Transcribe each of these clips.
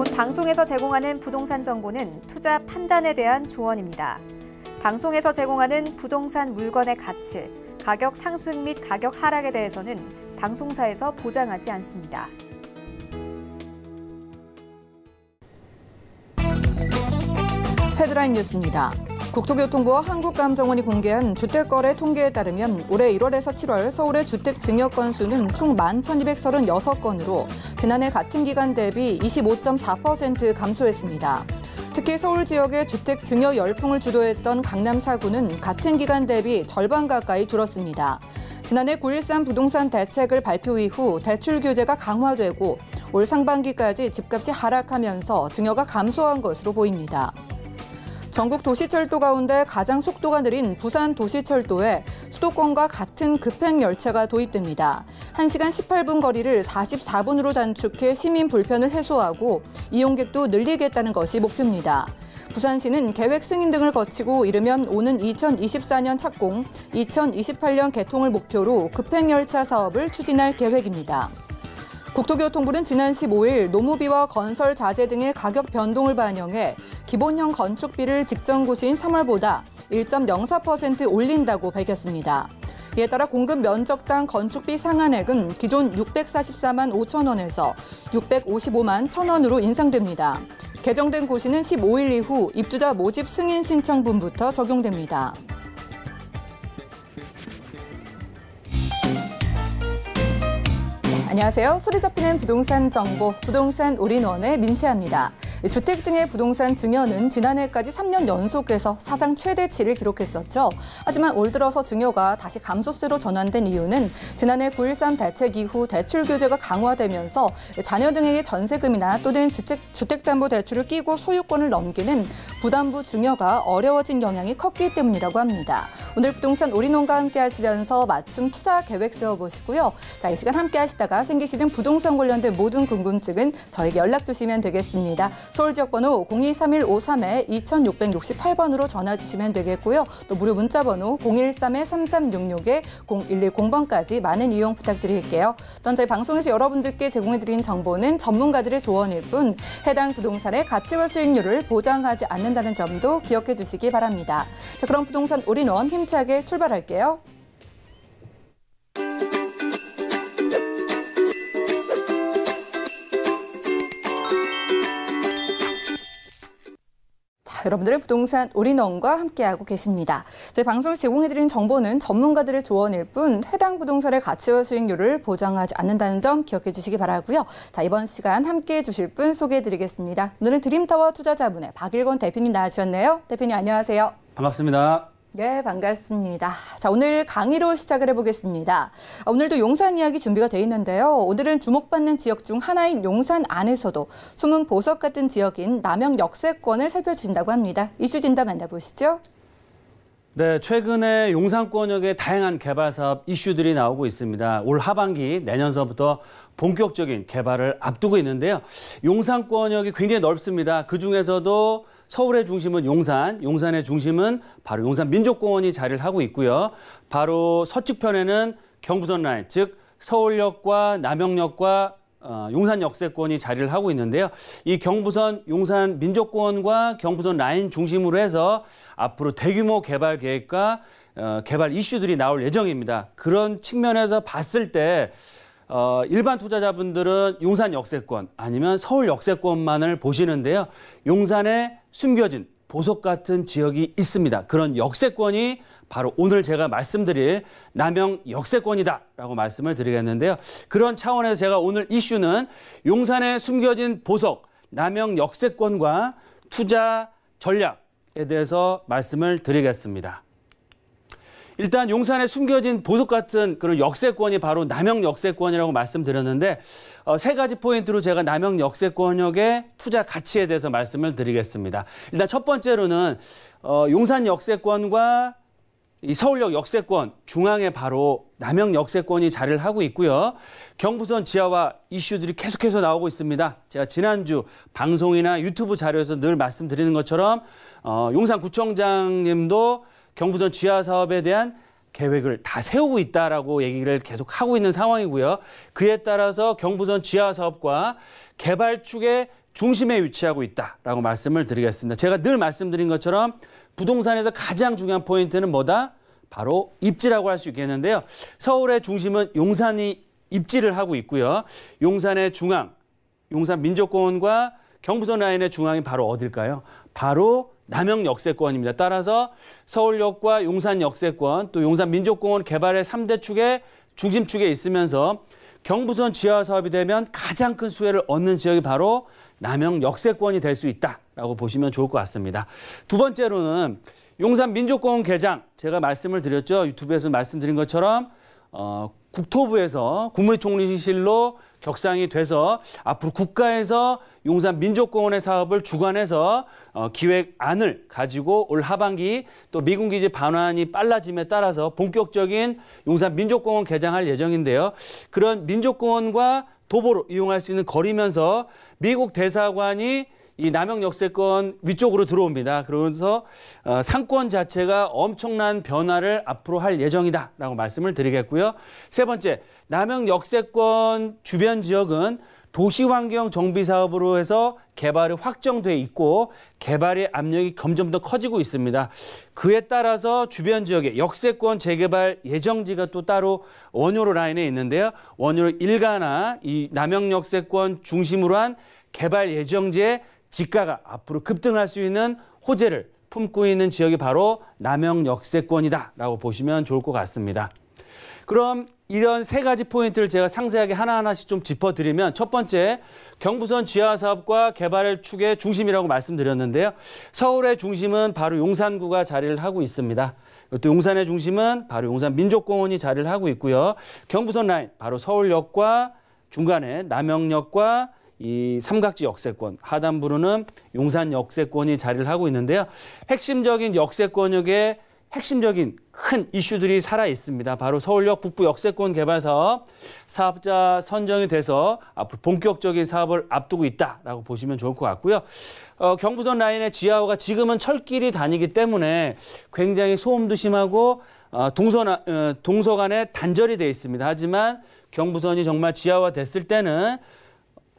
본 방송에서 제공하는 부동산 정보는 투자 판단에 대한 조언입니다. 방송에서 제공하는 부동산 물건의 가치, 가격 상승 및 가격 하락에 대해서는 방송사에서 보장하지 않습니다. 헤드라인 뉴스입니다. 국토교통부와 한국감정원이 공개한 주택거래 통계에 따르면 올해 1월에서 7월 서울의 주택 증여 건수는 총 11,236건으로 지난해 같은 기간 대비 25.4% 감소했습니다. 특히 서울 지역의 주택 증여 열풍을 주도했던 강남 4구는 같은 기간 대비 절반 가까이 줄었습니다. 지난해 9.13 부동산 대책을 발표 이후 대출 규제가 강화되고 올 상반기까지 집값이 하락하면서 증여가 감소한 것으로 보입니다. 전국 도시철도 가운데 가장 속도가 느린 부산 도시철도에 수도권과 같은 급행 열차가 도입됩니다. 1시간 18분 거리를 44분으로 단축해 시민 불편을 해소하고 이용객도 늘리겠다는 것이 목표입니다. 부산시는 계획 승인 등을 거치고 이르면 오는 2024년 착공, 2028년 개통을 목표로 급행열차 사업을 추진할 계획입니다. 국토교통부는 지난 15일 노무비와 건설 자재 등의 가격 변동을 반영해 기본형 건축비를 직전 구시인 3월보다 1.04% 올린다고 밝혔습니다. 이에 따라 공급 면적당 건축비 상한액은 기존 644만 5천 원에서 655만 1천 원으로 인상됩니다. 개정된 고시는 15일 이후 입주자 모집 승인 신청분부터 적용됩니다. 안녕하세요. 소리 잡히는 부동산 정보, 부동산 올인원의 민채아입니다. 주택 등의 부동산 증여는 지난해까지 3년 연속해서 사상 최대치를 기록했었죠. 하지만 올 들어서 증여가 다시 감소세로 전환된 이유는 지난해 9.13 대책 이후 대출 규제가 강화되면서 자녀 등에게 전세금이나 또는 주택담보대출을 끼고 소유권을 넘기는 부담부 증여가 어려워진 영향이 컸기 때문이라고 합니다. 오늘 부동산 올인원과 함께 하시면서 맞춤 투자 계획 세워보시고요. 자, 이 시간 함께 하시다가 생기시는 부동산 관련된 모든 궁금증은 저에게 연락 주시면 되겠습니다. 서울 지역번호 023153-2668번으로 전화 주시면 되겠고요. 또 무료 문자번호 013-3366-0110번까지 많은 이용 부탁드릴게요. 또한 저희 방송에서 여러분들께 제공해드린 정보는 전문가들의 조언일 뿐 해당 부동산의 가치와 수익률을 보장하지 않는다는 점도 기억해 주시기 바랍니다. 자, 그럼 부동산 올인원 힘차게 출발할게요. 여러분들의 부동산 올인원과 함께하고 계십니다. 저희 방송에서 제공해드린 정보는 전문가들의 조언일 뿐 해당 부동산의 가치와 수익률을 보장하지 않는다는 점 기억해 주시기 바라고요. 자, 이번 시간 함께해 주실 분 소개해드리겠습니다. 오늘은 드림타워 투자자문의 박일권 대표님 나와주셨네요. 대표님 안녕하세요. 반갑습니다. 네, 반갑습니다. 자, 오늘 강의로 시작을 해보겠습니다. 오늘도 용산 이야기 준비가 돼 있는데요. 오늘은 주목받는 지역 중 하나인 용산 안에서도 숨은 보석 같은 지역인 남영 역세권을 살펴주신다고 합니다. 이슈 진단 만나보시죠. 네, 최근에 용산권역에 다양한 개발 사업 이슈들이 나오고 있습니다. 올 하반기 내년서부터 본격적인 개발을 앞두고 있는데요. 용산권역이 굉장히 넓습니다. 그중에서도 서울의 중심은 용산, 용산의 중심은 바로 용산 민족공원이 자리를 하고 있고요. 바로 서측편에는 경부선 라인, 즉 서울역과 남영역과 용산 역세권이 자리를 하고 있는데요. 이 경부선 용산 민족공원과 경부선 라인 중심으로 해서 앞으로 대규모 개발 계획과 개발 이슈들이 나올 예정입니다. 그런 측면에서 봤을 때 일반 투자자분들은 용산 역세권 아니면 서울 역세권만을 보시는데요. 용산에 숨겨진 보석 같은 지역이 있습니다. 그런 역세권이 바로 오늘 제가 말씀드릴 남영 역세권이다라고 말씀을 드리겠는데요. 그런 차원에서 제가 오늘 이슈는 용산에 숨겨진 보석, 남영 역세권과 투자 전략에 대해서 말씀을 드리겠습니다. 일단 용산에 숨겨진 보석 같은 그런 역세권이 바로 남영 역세권이라고 말씀드렸는데 세 가지 포인트로 제가 남영 역세권역의 투자 가치에 대해서 말씀을 드리겠습니다. 일단 첫 번째로는 용산 역세권과 이 서울역 역세권 중앙에 바로 남영 역세권이 자리를 하고 있고요. 경부선 지하화 이슈들이 계속해서 나오고 있습니다. 제가 지난주 방송이나 유튜브 자료에서 늘 말씀드리는 것처럼 용산구청장님도 경부선 지하 사업에 대한 계획을 다 세우고 있다라고 얘기를 계속 하고 있는 상황이고요. 그에 따라서 경부선 지하 사업과 개발 축의 중심에 위치하고 있다라고 말씀을 드리겠습니다. 제가 늘 말씀드린 것처럼 부동산에서 가장 중요한 포인트는 뭐다? 바로 입지라고 할 수 있겠는데요. 서울의 중심은 용산이 입지를 하고 있고요. 용산의 중앙, 용산 민족공원과 경부선 라인의 중앙이 바로 어딜까요? 바로 남영 역세권입니다. 따라서 서울역과 용산 역세권, 또 용산 민족공원 개발의 3대 축의 중심축에 있으면서 경부선 지하 사업이 되면 가장 큰 수혜를 얻는 지역이 바로 남영 역세권이 될 수 있다라고 보시면 좋을 것 같습니다. 두 번째로는 용산 민족공원 개장, 제가 말씀을 드렸죠. 유튜브에서 말씀드린 것처럼 국토부에서 국무총리실로 격상이 돼서 앞으로 국가에서 용산 민족공원의 사업을 주관해서 기획안을 가지고 올 하반기 또 미군기지 반환이 빨라짐에 따라서 본격적인 용산 민족공원 개장할 예정인데요. 그런 민족공원과 도보로 이용할 수 있는 거리면서 미국 대사관이 이 남영 역세권 위쪽으로 들어옵니다. 그러면서 상권 자체가 엄청난 변화를 앞으로 할 예정이다라고 말씀을 드리겠고요. 세 번째, 남영 역세권 주변 지역은 도시환경 정비 사업으로 해서 개발이 확정돼 있고 개발의 압력이 점점 더 커지고 있습니다. 그에 따라서 주변 지역의 역세권 재개발 예정지가 또 따로 원효로 라인에 있는데요. 원효로 일가나 이 남영 역세권 중심으로 한 개발 예정지의 지가가 앞으로 급등할 수 있는 호재를 품고 있는 지역이 바로 남영 역세권이다라고 보시면 좋을 것 같습니다. 그럼 이런 세 가지 포인트를 제가 상세하게 하나하나씩 좀 짚어드리면 첫 번째, 경부선 지하 사업과 개발 축의 중심이라고 말씀드렸는데요. 서울의 중심은 바로 용산구가 자리를 하고 있습니다. 또 용산의 중심은 바로 용산 민족공원이 자리를 하고 있고요. 경부선 라인, 바로 서울역과 중간에 남영역과 이 삼각지 역세권, 하단부로는 용산 역세권이 자리를 하고 있는데요. 핵심적인 역세권역의 핵심적인 큰 이슈들이 살아 있습니다. 바로 서울역 북부 역세권 개발 사업, 사업자 선정이 돼서 앞으로 본격적인 사업을 앞두고 있다라고 보시면 좋을 것 같고요. 경부선 라인의 지하화가 지금은 철길이 다니기 때문에 굉장히 소음도 심하고 동서 간에 단절이 돼 있습니다. 하지만 경부선이 정말 지하화 됐을 때는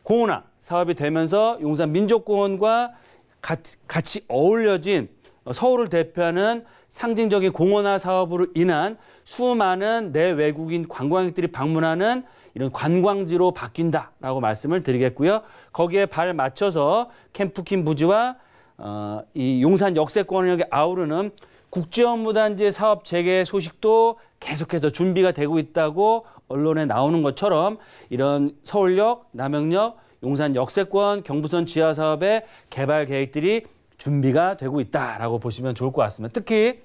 공원화 사업이 되면서 용산 민족공원과 같이 어울려진 서울을 대표하는 상징적인 공원화 사업으로 인한 수많은 내외국인 관광객들이 방문하는 이런 관광지로 바뀐다라고 말씀을 드리겠고요. 거기에 발 맞춰서 캠프킨 부지와 이 용산 역세권역에 아우르는 국제업무단지의 사업 재개 소식도 계속해서 준비가 되고 있다고 언론에 나오는 것처럼 이런 서울역, 남영역, 용산 역세권, 경부선 지하 사업의 개발 계획들이 준비가 되고 있다라고 보시면 좋을 것 같습니다. 특히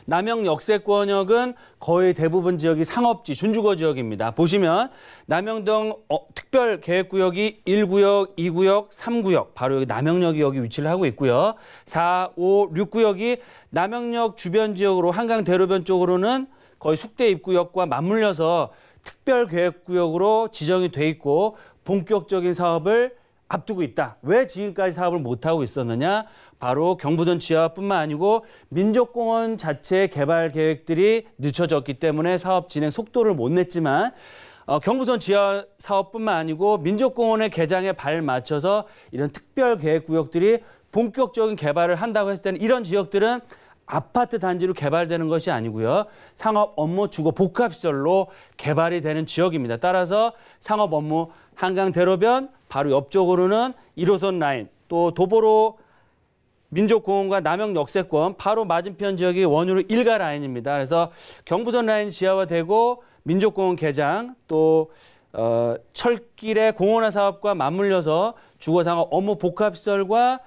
남영 역세권역은 거의 대부분 지역이 상업지, 준주거 지역입니다. 보시면 남영동 특별계획구역이 1구역, 2구역, 3구역, 바로 여기 남영역이 여기 위치를 하고 있고요. 4, 5, 6구역이 남영역 주변 지역으로 한강 대로변 쪽으로는 거의 숙대 입구역과 맞물려서 특별계획구역으로 지정이 돼 있고 본격적인 사업을 앞두고 있다. 왜 지금까지 사업을 못하고 있었느냐? 바로 경부선 지하뿐만 아니고 민족공원 자체 개발 계획들이 늦춰졌기 때문에 사업 진행 속도를 못 냈지만 경부선 지하 사업뿐만 아니고 민족공원의 개장에 발 맞춰서 이런 특별계획구역들이 본격적인 개발을 한다고 했을 때는 이런 지역들은 아파트 단지로 개발되는 것이 아니고요. 상업 업무 주거 복합시설로 개발이 되는 지역입니다. 따라서 상업 업무 한강 대로변 바로 옆쪽으로는 1호선 라인 또 도보로 민족공원과 남영 역세권 바로 맞은편 지역이 원효로 일가 라인입니다. 그래서 경부선 라인 지하화되고 민족공원 개장 또 철길의 공원화 사업과 맞물려서 주거상업 업무 복합시설과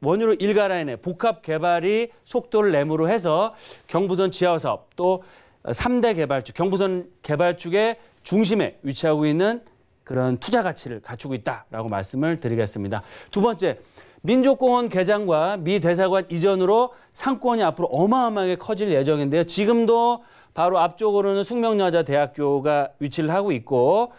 원효로 일가 라인의 복합 개발이 속도를 내므로 해서 경부선 지하화 사업 또 3대 개발축, 경부선 개발축의 중심에 위치하고 있는 그런 투자 가치를 갖추고 있다라고 말씀을 드리겠습니다. 두 번째, 민족공원 개장과 미 대사관 이전으로 상권이 앞으로 어마어마하게 커질 예정인데요. 지금도 바로 앞쪽으로는 숙명여자대학교가 위치를 하고 있고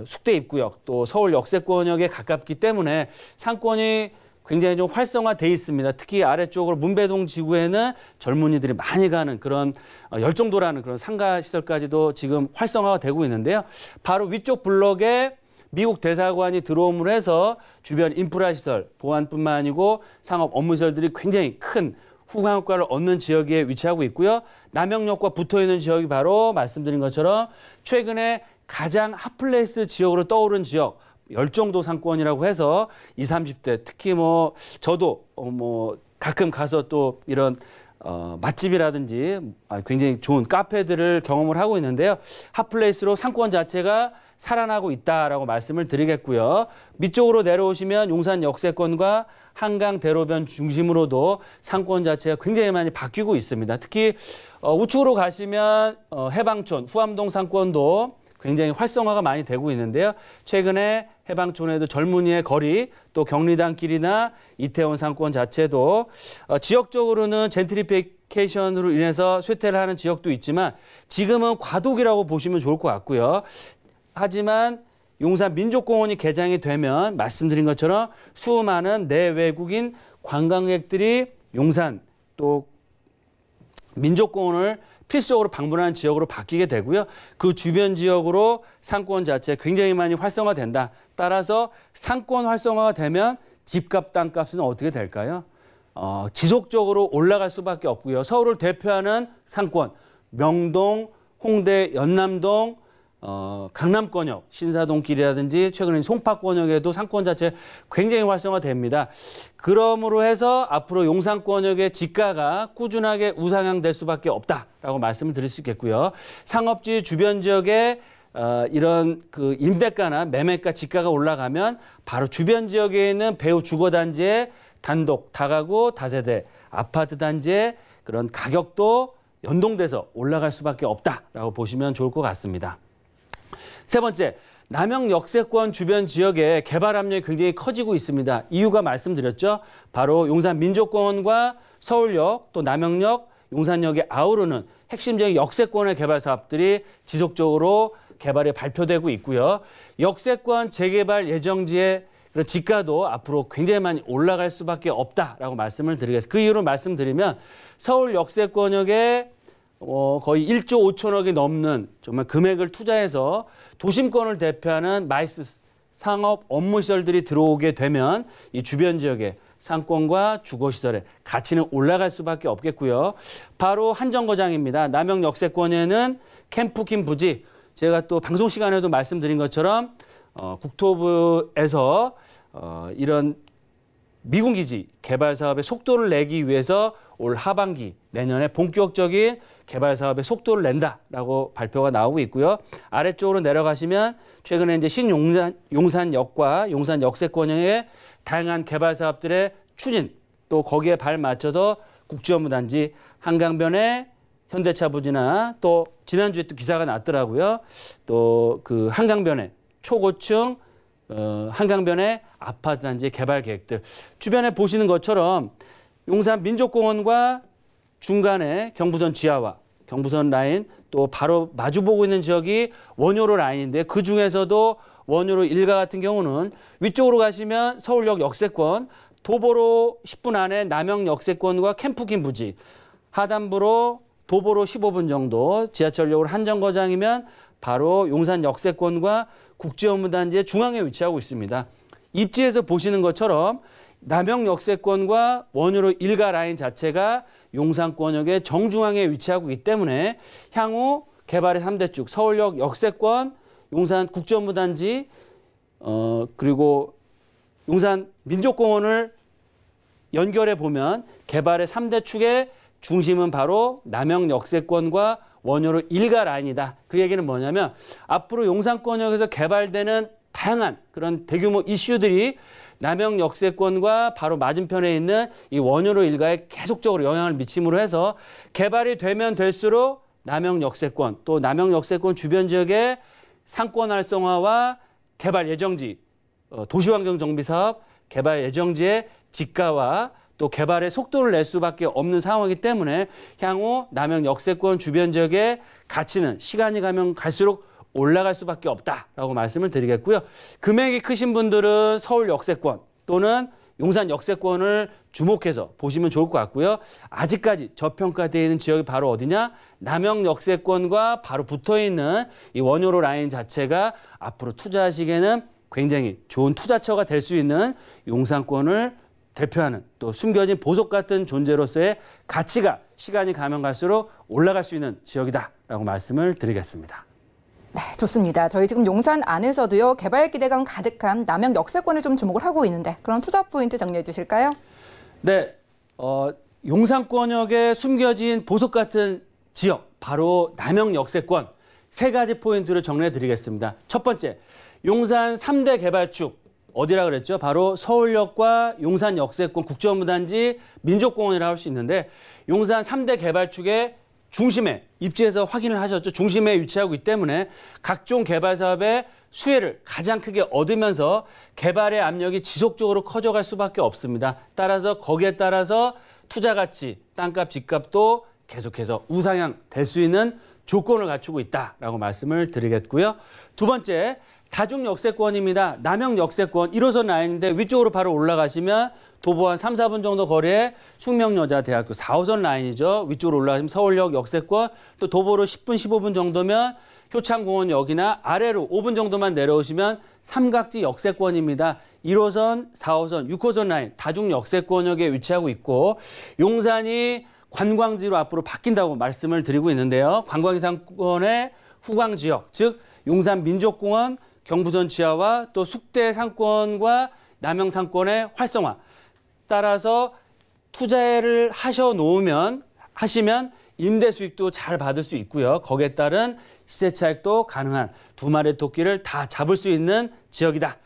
숙대 입구역 또 서울 역세권역에 가깝기 때문에 상권이 굉장히 좀 활성화돼 있습니다. 특히 아래쪽으로 문배동 지구에는 젊은이들이 많이 가는 그런 열정도라는 그런 상가 시설까지도 지금 활성화가 되고 있는데요. 바로 위쪽 블럭에 미국 대사관이 들어옴으로 해서 주변 인프라 시설, 보안뿐만 아니고 상업 업무 시설들이 굉장히 큰 후광 효과를 얻는 지역에 위치하고 있고요. 남영역과 붙어있는 지역이 바로 말씀드린 것처럼 최근에 가장 핫플레이스 지역으로 떠오른 지역, 열정도 상권이라고 해서 20, 30대 특히 뭐 저도 가끔 가서 또 이런 맛집이라든지 굉장히 좋은 카페들을 경험을 하고 있는데요. 핫플레이스로 상권 자체가 살아나고 있다라고 말씀을 드리겠고요. 밑쪽으로 내려오시면 용산 역세권과 한강 대로변 중심으로도 상권 자체가 굉장히 많이 바뀌고 있습니다. 특히 우측으로 가시면 해방촌, 후암동 상권도 굉장히 활성화가 많이 되고 있는데요. 최근에 해방촌에도 젊은이의 거리, 또 경리단길이나 이태원 상권 자체도 지역적으로는 젠트리피케이션으로 인해서 쇠퇴를 하는 지역도 있지만 지금은 과도기라고 보시면 좋을 것 같고요. 하지만 용산 민족공원이 개장이 되면 말씀드린 것처럼 수많은 내외국인 관광객들이 용산 또 민족공원을 필수적으로 방문하는 지역으로 바뀌게 되고요. 그 주변 지역으로 상권 자체가 굉장히 많이 활성화된다. 따라서 상권 활성화가 되면 집값, 땅값은 어떻게 될까요? 지속적으로 올라갈 수밖에 없고요. 서울을 대표하는 상권, 명동, 홍대, 연남동, 강남권역, 신사동길이라든지 최근에 송파권역에도 상권 자체 굉장히 활성화됩니다. 그러므로 해서 앞으로 용산권역의 지가가 꾸준하게 우상향될 수밖에 없다라고 말씀을 드릴 수 있겠고요. 상업지 주변 지역에 이런 그 임대가나 매매가 지가가 올라가면 바로 주변 지역에 있는 배후 주거단지의 단독, 다가구, 다세대, 아파트 단지의 그런 가격도 연동돼서 올라갈 수밖에 없다라고 보시면 좋을 것 같습니다. 세 번째, 남영 역세권 주변 지역의 개발 압력이 굉장히 커지고 있습니다. 이유가 말씀드렸죠. 바로 용산 민족공원과 서울역, 또 남영역, 용산역에 아우르는 핵심적인 역세권의 개발 사업들이 지속적으로 개발이 발표되고 있고요. 역세권 재개발 예정지의 그런 지가도 앞으로 굉장히 많이 올라갈 수밖에 없다라고 말씀을 드리겠습니다. 그 이유로 말씀드리면 서울 역세권역에 거의 1조 5천억이 넘는 정말 금액을 투자해서 도심권을 대표하는 마이스 상업 업무 시설들이 들어오게 되면 이 주변 지역의 상권과 주거시설의 가치는 올라갈 수밖에 없겠고요. 바로 한정거장입니다. 남영 역세권에는 캠프킨 부지, 제가 또 방송 시간에도 말씀드린 것처럼 국토부에서 이런 미군기지 개발 사업의 속도를 내기 위해서 올 하반기 내년에 본격적인 개발 사업의 속도를 낸다라고 발표가 나오고 있고요. 아래쪽으로 내려가시면 최근에 이제 신용산역과 용산 역세권의 다양한 개발 사업들의 추진, 또 거기에 발 맞춰서 국지업무단지 한강변에 현대차 부지나 또 지난주에 또 기사가 났더라고요. 또 그 한강변에 초고층 한강변의 아파트 단지 개발 계획들. 주변에 보시는 것처럼 용산 민족공원과 중간에 경부선 지하와 경부선 라인 또 바로 마주보고 있는 지역이 원효로 라인인데 그중에서도 원효로 일가 같은 경우는 위쪽으로 가시면 서울역 역세권, 도보로 10분 안에 남영 역세권과 캠프킨 부지, 하단부로 도보로 15분 정도, 지하철역으로 한정거장이면 바로 용산 역세권과 국지업무단지의 중앙에 위치하고 있습니다. 입지에서 보시는 것처럼 남영 역세권과 원효로 일가 라인 자체가 용산권역의 정중앙에 위치하고 있기 때문에 향후 개발의 3대 축, 서울역 역세권, 용산 국지업무단지, 그리고 용산 민족공원을 연결해 보면 개발의 3대 축의 중심은 바로 남영 역세권과 원효로 일가 라인이다. 그 얘기는 뭐냐면 앞으로 용산권역에서 개발되는 다양한 그런 대규모 이슈들이 남영 역세권과 바로 맞은편에 있는 이 원효로 일가에 계속적으로 영향을 미침으로 해서 개발이 되면 될수록 남영 역세권 또 남영 역세권 주변 지역의 상권 활성화와 개발 예정지, 도시환경 정비 사업, 개발 예정지의 지가와 또 개발의 속도를 낼 수밖에 없는 상황이기 때문에 향후 남영 역세권 주변 지역의 가치는 시간이 가면 갈수록 올라갈 수밖에 없다라고 말씀을 드리겠고요. 금액이 크신 분들은 서울 역세권 또는 용산 역세권을 주목해서 보시면 좋을 것 같고요. 아직까지 저평가되어 있는 지역이 바로 어디냐? 남영 역세권과 바로 붙어있는 이 원효로 라인 자체가 앞으로 투자하시기에는 굉장히 좋은 투자처가 될 수 있는 용산권을 대표하는 또 숨겨진 보석 같은 존재로서의 가치가 시간이 가면 갈수록 올라갈 수 있는 지역이다라고 말씀을 드리겠습니다. 네, 좋습니다. 저희 지금 용산 안에서도요, 개발 기대감 가득한 남양 역세권에 좀 주목을 하고 있는데 그런 투자 포인트 정리해 주실까요? 네, 용산권역에 숨겨진 보석 같은 지역, 바로 남양 역세권 세 가지 포인트를 정리해 드리겠습니다. 첫 번째, 용산 3대 개발축 어디라 그랬죠? 바로 서울역과 용산 역세권 국제업무단지 민족공원이라고 할 수 있는데 용산 3대 개발축의 중심에 입지에서 확인을 하셨죠. 중심에 위치하고 있기 때문에 각종 개발 사업의 수혜를 가장 크게 얻으면서 개발의 압력이 지속적으로 커져갈 수밖에 없습니다. 따라서 거기에 따라서 투자 가치, 땅값, 집값도 계속해서 우상향 될 수 있는 조건을 갖추고 있다라고 말씀을 드리겠고요. 두 번째, 다중 역세권입니다. 남양 역세권 1호선 라인인데 위쪽으로 바로 올라가시면 도보 한 3, 4분 정도 거리에 숙명여자대학교 4호선 라인이죠. 위쪽으로 올라가시면 서울역 역세권, 또 도보로 10분, 15분 정도면 효창공원역이나 아래로 5분 정도만 내려오시면 삼각지 역세권입니다. 1호선, 4호선, 6호선 라인 다중 역세권역에 위치하고 있고 용산이 관광지로 앞으로 바뀐다고 말씀을 드리고 있는데요. 관광 상권의 후광 지역, 즉 용산 민족공원, 경부선 지하와 또 숙대 상권과 남양 상권의 활성화. 따라서 투자를 하시면 임대 수익도 잘 받을 수 있고요. 거기에 따른 시세 차익도 가능한 두 마리의 토끼를 다 잡을 수 있는 지역이다.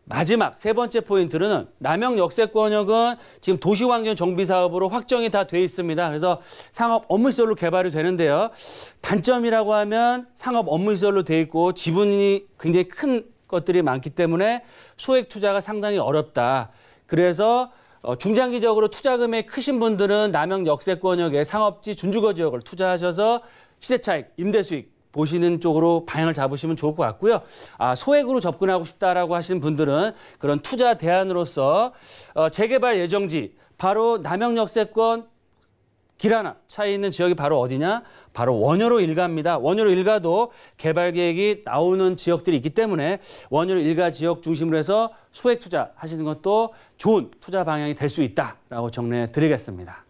마지막 세 번째 포인트는 남양 역세권역은 지금 도시환경 정비 사업으로 확정이 다 돼 있습니다. 그래서 상업 업무시설로 개발이 되는데요. 단점이라고 하면 상업 업무시설로 돼 있고 지분이 굉장히 큰 것들이 많기 때문에 소액 투자가 상당히 어렵다. 그래서 중장기적으로 투자 금액이 크신 분들은 남양 역세권역의 상업지 준주거 지역을 투자하셔서 시세 차익, 임대 수익 보시는 쪽으로 방향을 잡으시면 좋을 것 같고요. 소액으로 접근하고 싶다라고 하시는 분들은 그런 투자 대안으로서 재개발 예정지, 바로 남양 역세권 길 하나 차이 있는 지역이 바로 어디냐? 바로 원효로 일가입니다. 원효로 일가도 개발 계획이 나오는 지역들이 있기 때문에 원효로 일가 지역 중심으로 해서 소액 투자 하시는 것도 좋은 투자 방향이 될 수 있다라고 정리해 드리겠습니다.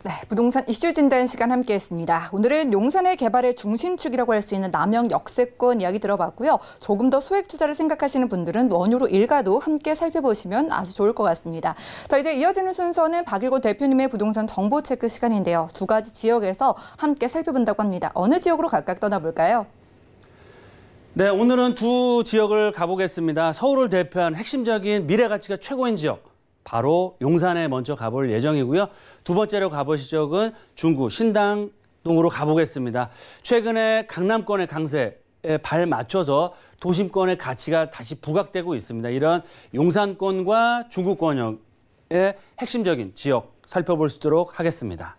네, 부동산 이슈 진단 시간 함께했습니다. 오늘은 용산의 개발의 중심축이라고 할 수 있는 남양 역세권 이야기 들어봤고요. 조금 더 소액 투자를 생각하시는 분들은 원효로 일가도 함께 살펴보시면 아주 좋을 것 같습니다. 자, 이제 이어지는 순서는 박일고 대표님의 부동산 정보 체크 시간인데요. 두 가지 지역에서 함께 살펴본다고 합니다. 어느 지역으로 각각 떠나볼까요? 네, 오늘은 두 지역을 가보겠습니다. 서울을 대표한 핵심적인 미래 가치가 최고인 지역. 바로 용산에 먼저 가볼 예정이고요. 두 번째로 가볼 지역은 중구 신당동으로 가보겠습니다. 최근에 강남권의 강세에 발 맞춰서 도심권의 가치가 다시 부각되고 있습니다. 이런 용산권과 중구권역의 핵심적인 지역 살펴볼 수 있도록 하겠습니다.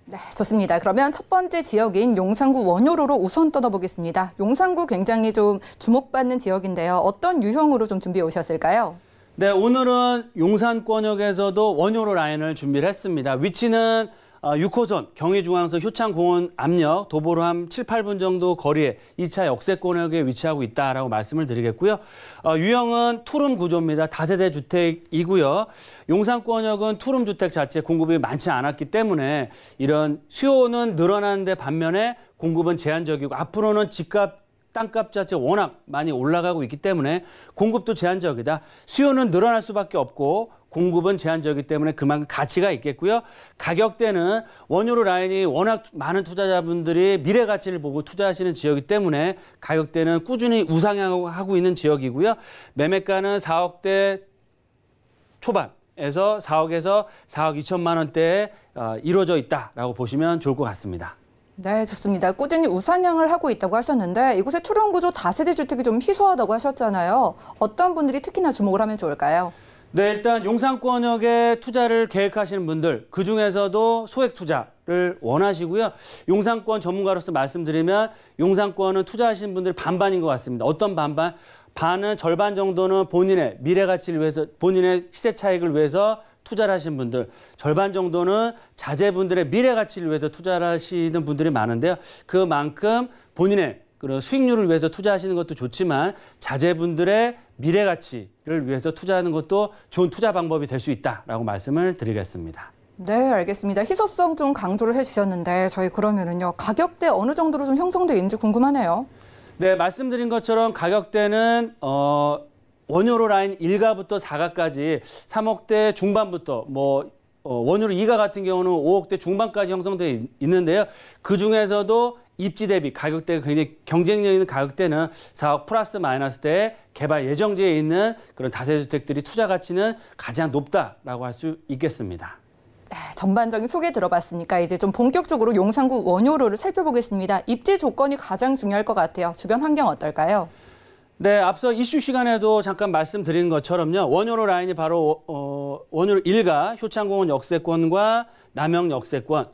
네, 좋습니다. 그러면 첫 번째 지역인 용산구 원효로로 우선 떠나보겠습니다. 용산구 굉장히 좀 주목받는 지역인데요. 어떤 유형으로 좀 준비해 오셨을까요? 네, 오늘은 용산권역에서도 원효로 라인을 준비를 했습니다. 위치는 6호선 경의중앙선 효창공원 앞역 도보로 한 7, 8분 정도 거리에 2차 역세권역에 위치하고 있다라고 말씀을 드리겠고요. 유형은 투룸 구조입니다. 다세대 주택이고요. 용산권역은 투룸 주택 자체 공급이 많지 않았기 때문에 이런 수요는 늘어나는데 반면에 공급은 제한적이고 앞으로는 집값 땅값 자체가 워낙 많이 올라가고 있기 때문에 공급도 제한적이다. 수요는 늘어날 수밖에 없고 공급은 제한적이기 때문에 그만큼 가치가 있겠고요. 가격대는 원효로 라인이 워낙 많은 투자자분들이 미래 가치를 보고 투자하시는 지역이기 때문에 가격대는 꾸준히 우상향하고 있는 지역이고요. 매매가는 4억대 초반에서 4억에서 4억 2천만 원대에 이루어져 있다라고 보시면 좋을 것 같습니다. 네, 좋습니다. 꾸준히 우상향을 하고 있다고 하셨는데 이곳의 투룸 구조 다세대 주택이 좀 희소하다고 하셨잖아요. 어떤 분들이 특히나 주목을 하면 좋을까요? 네, 일단 용산권역에 투자를 계획하시는 분들, 그중에서도 소액 투자를 원하시고요. 용산권 전문가로서 말씀드리면 용산권은 투자하시는 분들 반반인 것 같습니다. 어떤 반반? 반은 절반 정도는 본인의 미래 가치를 위해서, 본인의 시세 차익을 위해서 투자를 하시는 분들, 절반 정도는 자제분들의 미래 가치를 위해서 투자를 하시는 분들이 많은데요. 그만큼 본인의 그런 수익률을 위해서 투자하시는 것도 좋지만 자제분들의 미래 가치를 위해서 투자하는 것도 좋은 투자 방법이 될 수 있다라고 말씀을 드리겠습니다. 네, 알겠습니다. 희소성 좀 강조를 해주셨는데 저희 그러면은요 가격대 어느 정도로 좀 형성돼 있는지 궁금하네요. 네, 말씀드린 것처럼 가격대는 원유로 라인 1가부터 4가까지 3억대 중반부터 원유로 2가 같은 경우는 5억대 중반까지 형성되어 있는데요. 그중에서도 입지 대비 가격대가 굉장히 경쟁력 있는 가격대는 4억 플러스 마이너스 대 개발 예정지에 있는 그런 다세주택들이 투자 가치는 가장 높다라고 할 수 있겠습니다. 네, 전반적인 소개 들어봤으니까 이제 좀 본격적으로 용산구 원효로를 살펴보겠습니다. 입지 조건이 가장 중요할 것 같아요. 주변 환경 어떨까요? 네, 앞서 이슈 시간에도 잠깐 말씀드린 것처럼요. 원효로 라인이 바로 원효로 1가 효창공원 역세권과 남영 역세권,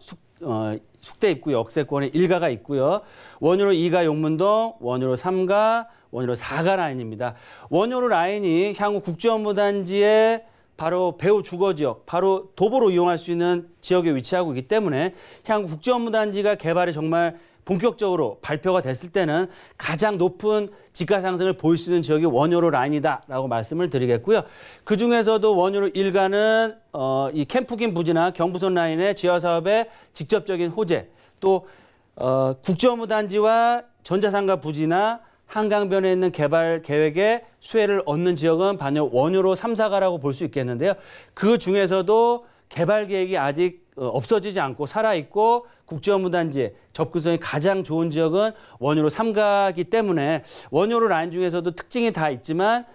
숙대 입구 역세권의 1가가 있고요. 원효로 2가 용문동, 원효로 3가, 원효로 4가 라인입니다. 원효로 라인이 향후 국제업무단지의 바로 배후 주거지역, 바로 도보로 이용할 수 있는 지역에 위치하고 있기 때문에 향후 국제업무단지가 개발이 정말 본격적으로 발표가 됐을 때는 가장 높은 지가 상승을 보일 수 있는 지역이 원효로 라인이다라고 말씀을 드리겠고요. 그중에서도 원효로 1가는 이 캠프긴 부지나 경부선 라인의 지하 사업의 직접적인 호재, 또 국제업무단지와 전자상가 부지나 한강변에 있는 개발 계획에 수혜를 얻는 지역은 반면 원효로 3, 4가라고 볼 수 있겠는데요. 그 중에서도 개발 계획이 아직 없어지지 않고 살아있고 국제업무단지에 접근성이 가장 좋은 지역은 원효로 3가이기 때문에 원효로 라인 중에서도 특징이 다 있지만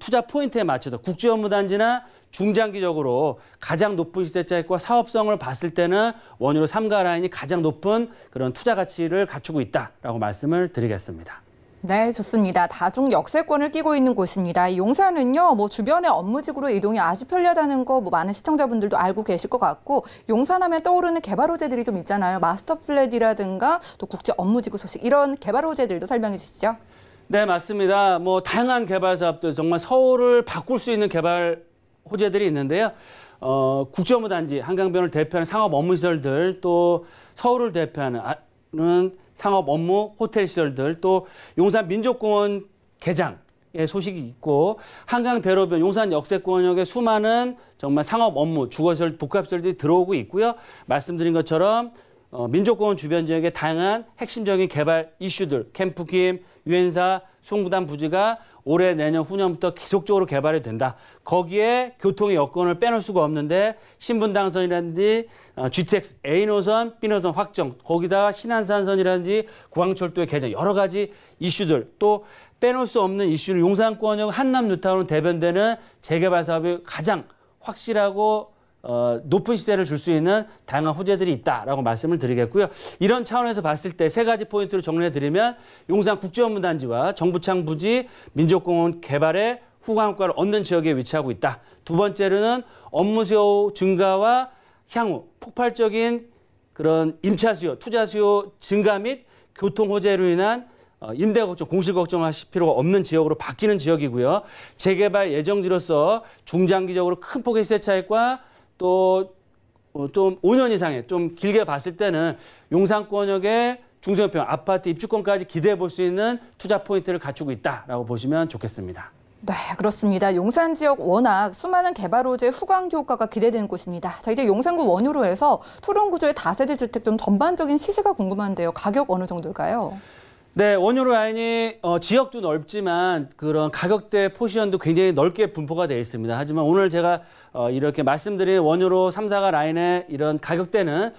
투자 포인트에 맞춰서 국제업무단지나 중장기적으로 가장 높은 시세차익과 사업성을 봤을 때는 원효로 3가 라인이 가장 높은 그런 투자 가치를 갖추고 있다라고 말씀을 드리겠습니다. 네, 좋습니다. 다중 역세권을 끼고 있는 곳입니다. 용산은요, 주변에 업무직으로 이동이 아주 편리하다는 거 많은 시청자분들도 알고 계실 것 같고, 용산하면 떠오르는 개발 호재들이 좀 있잖아요. 마스터 플랫이라든가 또 국제 업무지구 소식, 이런 개발 호재들도 설명해 주시죠. 네, 맞습니다. 다양한 개발 사업들, 정말 서울을 바꿀 수 있는 개발 호재들이 있는데요. 국제업무단지, 한강변을 대표하는 상업 업무시설들, 또 서울을 대표하는 상업 업무 호텔 시설들, 또 용산 민족공원 개장의 소식이 있고 한강 대로변 용산 역세권역에 수많은 정말 상업 업무 주거시설 복합시설들이 들어오고 있고요. 말씀드린 것처럼 민족공원 주변 지역의 다양한 핵심적인 개발 이슈들, 캠프김, 유엔사, 송부단 부지가 올해 내년 후년부터 계속적으로 개발이 된다. 거기에 교통의 여건을 빼놓을 수가 없는데 신분당선이라든지 GTX A노선, B노선 확정, 거기다가 신안산선이라든지 공항철도의 개정, 여러 가지 이슈들, 또 빼놓을 수 없는 이슈를 용산권역 한남 뉴타운으로 대변되는 재개발 사업이 가장 확실하고 높은 시세를 줄 수 있는 다양한 호재들이 있다라고 말씀을 드리겠고요. 이런 차원에서 봤을 때 세 가지 포인트로 정리해드리면 용산 국제업무단지와 정부창 부지 민족공원 개발의 후광효과를 얻는 지역에 위치하고 있다. 두 번째로는 업무 수요 증가와 향후 폭발적인 그런 임차 수요, 투자 수요 증가 및 교통 호재로 인한 임대 걱정, 공실 걱정하실 필요가 없는 지역으로 바뀌는 지역이고요. 재개발 예정지로서 중장기적으로 큰 폭의 시세 차익과 또 좀 5년 이상의 좀 길게 봤을 때는 용산권역의 중소형평 아파트 입주권까지 기대해 볼 수 있는 투자 포인트를 갖추고 있다라고 보시면 좋겠습니다. 네, 그렇습니다. 용산 지역 워낙 수많은 개발 호재 후광 효과가 기대되는 곳입니다. 자, 이제 용산구 원효로에서 토론 구조의 다세대 주택 좀 전반적인 시세가 궁금한데요. 가격 어느 정도일까요? 네, 원효로 라인이 지역도 넓지만 그런 가격대 포지션도 굉장히 넓게 분포가 되어 있습니다. 하지만 오늘 제가 이렇게 말씀드린 원효로 3, 4가 라인의 이런 가격대는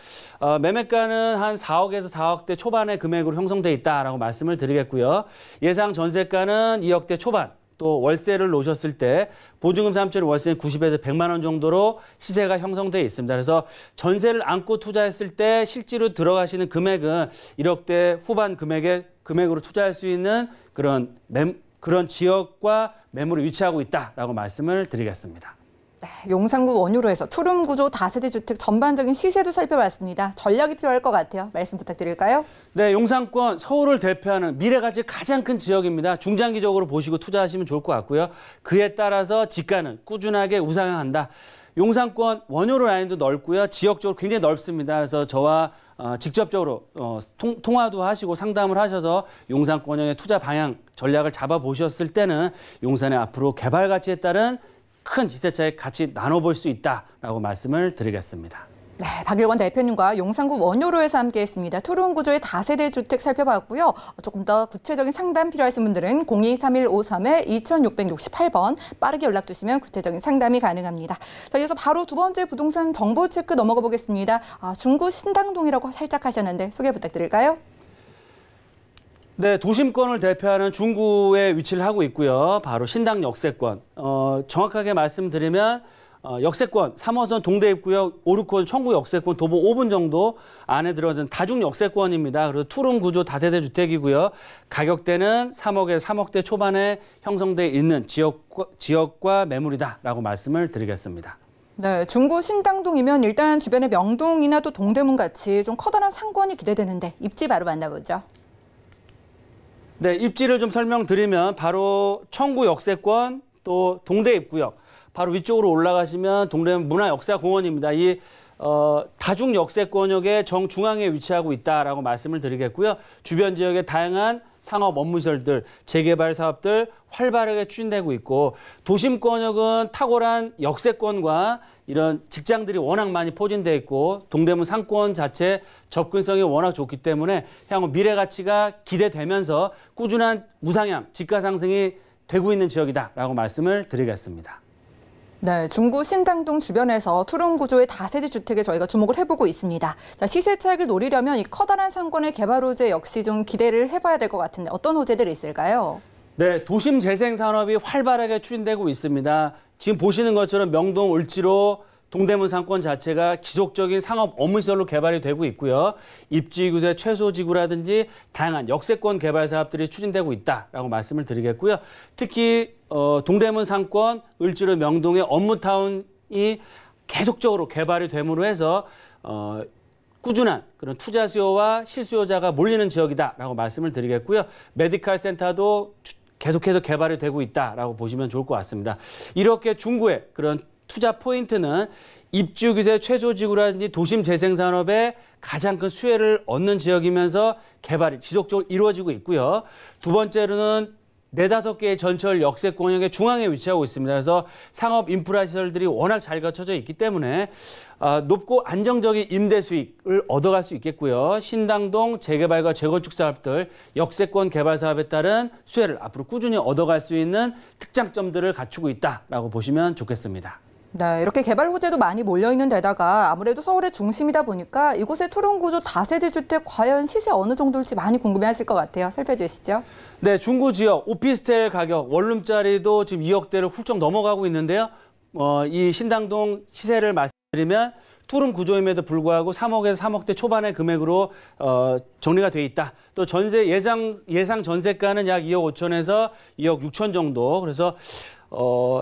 매매가는 한 4억에서 4억대 초반의 금액으로 형성되어 있다라고 말씀을 드리겠고요. 예상 전세가는 2억대 초반. 또 월세를 놓으셨을 때 보증금 3천원 월세는 90에서 100만 원 정도로 시세가 형성되어 있습니다. 그래서 전세를 안고 투자했을 때 실제로 들어가시는 금액은 1억대 후반 금액으로 투자할 수 있는 그런 지역과 매물이 위치하고 있다라고 말씀을 드리겠습니다. 네, 용산구 원효로에서 투룸 구조 다세대 주택 전반적인 시세도 살펴봤습니다. 전략이 필요할 것 같아요. 말씀 부탁드릴까요? 네, 용산권 서울을 대표하는 미래가치 가장 큰 지역입니다. 중장기적으로 보시고 투자하시면 좋을 것 같고요. 그에 따라서 지가는 꾸준하게 우상향한다. 용산권 원효로 라인도 넓고요. 지역적으로 굉장히 넓습니다. 그래서 저와 직접적으로 통화도 하시고 상담을 하셔서 용산권역의 투자 방향 전략을 잡아보셨을 때는 용산의 앞으로 개발 가치에 따른 큰 시세 차익 같이 나눠볼 수 있다라고 말씀을 드리겠습니다. 네, 박일권 대표님과 용산구 원효로에서 함께했습니다. 투룸 구조의 다세대 주택 살펴봤고요. 조금 더 구체적인 상담 필요하신 분들은 023153-2668번 빠르게 연락 주시면 구체적인 상담이 가능합니다. 자, 이어서 바로 두 번째 부동산 정보 체크 넘어가 보겠습니다. 중구 신당동이라고 살짝 하셨는데 소개 부탁드릴까요? 네, 도심권을 대표하는 중구에 위치를 하고 있고요. 바로 신당 역세권. 정확하게 말씀드리면 역세권, 3호선 동대입구역, 5, 6호선 청구 역세권 도보 5분 정도 안에 들어선 다중 역세권입니다. 그래서 투룸 구조 다세대 주택이고요. 가격대는 3억에서 3억대 초반에 형성돼 있는 지역과 매물이다라고 말씀을 드리겠습니다. 네, 중구 신당동이면 일단 주변에 명동이나 또 동대문 같이 좀 커다란 상권이 기대되는데 입지 바로 만나보죠. 네, 입지를 좀 설명드리면 바로 청구 역세권 또 동대입구역 바로 위쪽으로 올라가시면 동대문 문화역사공원입니다. 이 다중 역세권역의 정중앙에 위치하고 있다라고 말씀을 드리겠고요. 주변 지역의 다양한 상업 업무시설들, 재개발 사업들 활발하게 추진되고 있고 도심권역은 탁월한 역세권과 이런 직장들이 워낙 많이 포진돼 있고 동대문 상권 자체 접근성이 워낙 좋기 때문에 향후 미래 가치가 기대되면서 꾸준한 우상향, 집가 상승이 되고 있는 지역이다라고 말씀을 드리겠습니다. 네, 중구 신당동 주변에서 투룸 구조의 다세대 주택에 저희가 주목을 해보고 있습니다. 자, 시세 차익을 노리려면 이 커다란 상권의 개발 호재 역시 좀 기대를 해봐야 될 것 같은데 어떤 호재들이 있을까요? 네, 도심 재생 산업이 활발하게 추진되고 있습니다. 지금 보시는 것처럼 명동, 을지로, 동대문 상권 자체가 지속적인 상업 업무시설로 개발이 되고 있고요. 입지 규제 최소 지구라든지 다양한 역세권 개발 사업들이 추진되고 있다라고 말씀을 드리겠고요. 특히 동대문 상권, 을지로 명동의 업무타운이 계속적으로 개발이 됨으로 해서 꾸준한 그런 투자 수요와 실수요자가 몰리는 지역이다라고 말씀을 드리겠고요. 메디컬 센터도 계속해서 개발이 되고 있다라고 보시면 좋을 것 같습니다. 이렇게 중구의 그런 투자 포인트는 입주 규제 최소 지구라든지 도심 재생 산업에 가장 큰 수혜를 얻는 지역이면서 개발이 지속적으로 이루어지고 있고요. 두 번째로는 4-5개의 전철 역세권역의 중앙에 위치하고 있습니다. 그래서 상업 인프라 시설들이 워낙 잘 갖춰져 있기 때문에 높고 안정적인 임대 수익을 얻어갈 수 있겠고요. 신당동 재개발과 재건축 사업들, 역세권 개발 사업에 따른 수혜를 앞으로 꾸준히 얻어갈 수 있는 특장점들을 갖추고 있다라고 보시면 좋겠습니다. 네, 이렇게 개발 호재도 많이 몰려있는 데다가 아무래도 서울의 중심이다 보니까 이곳의 투룸 구조 다세대 주택 과연 시세 어느 정도일지 많이 궁금해하실 것 같아요. 살펴주시죠. 네, 중구 지역 오피스텔 가격 원룸짜리도 지금 2억대를 훌쩍 넘어가고 있는데요. 이 신당동 시세를 말씀드리면 투룸 구조임에도 불구하고 3억에서 3억대 초반의 금액으로 정리가 돼 있다. 또 전세 예상 전세가는 약 2억 5천에서 2억 6천 정도. 그래서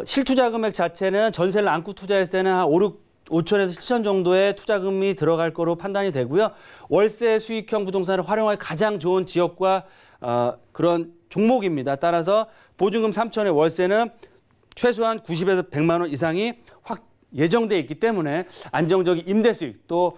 실투자 금액 자체는 전세를 안고 투자했을 때는 한 5천에서 7천 정도의 투자금이 들어갈 거로 판단이 되고요. 월세 수익형 부동산을 활용할 가장 좋은 지역과 그런 종목입니다. 따라서 보증금 3천의 월세는 최소한 90에서 100만 원 이상이 확 예정돼 있기 때문에 안정적인 임대 수익 또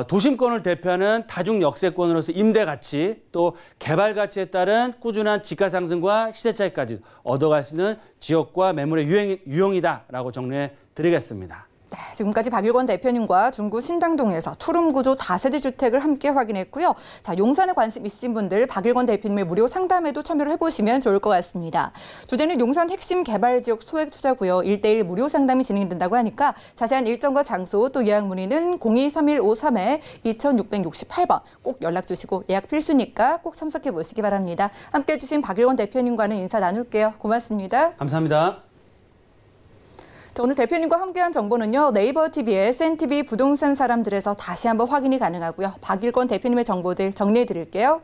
도심권을 대표하는 다중 역세권으로서 임대 가치 또 개발 가치에 따른 꾸준한 집가 상승과 시세 차익까지 얻어갈 수 있는 지역과 매물의 유형이다라고 정리해 드리겠습니다. 네, 지금까지 박일권 대표님과 중구 신당동에서 투룸 구조 다세대 주택을 함께 확인했고요. 자, 용산에 관심 있으신 분들 박일권 대표님의 무료 상담에도 참여를 해보시면 좋을 것 같습니다. 주제는 용산 핵심 개발 지역 소액 투자고요. 1:1 무료 상담이 진행된다고 하니까 자세한 일정과 장소 또 예약 문의는 023153-2668번 꼭 연락 주시고 예약 필수니까 꼭 참석해 보시기 바랍니다. 함께해 주신 박일권 대표님과는 인사 나눌게요. 고맙습니다. 감사합니다. 자, 오늘 대표님과 함께한 정보는요. 네이버 TV의 SNTV 부동산 사람들에서 다시 한번 확인이 가능하고요. 박일권 대표님의 정보들 정리해드릴게요.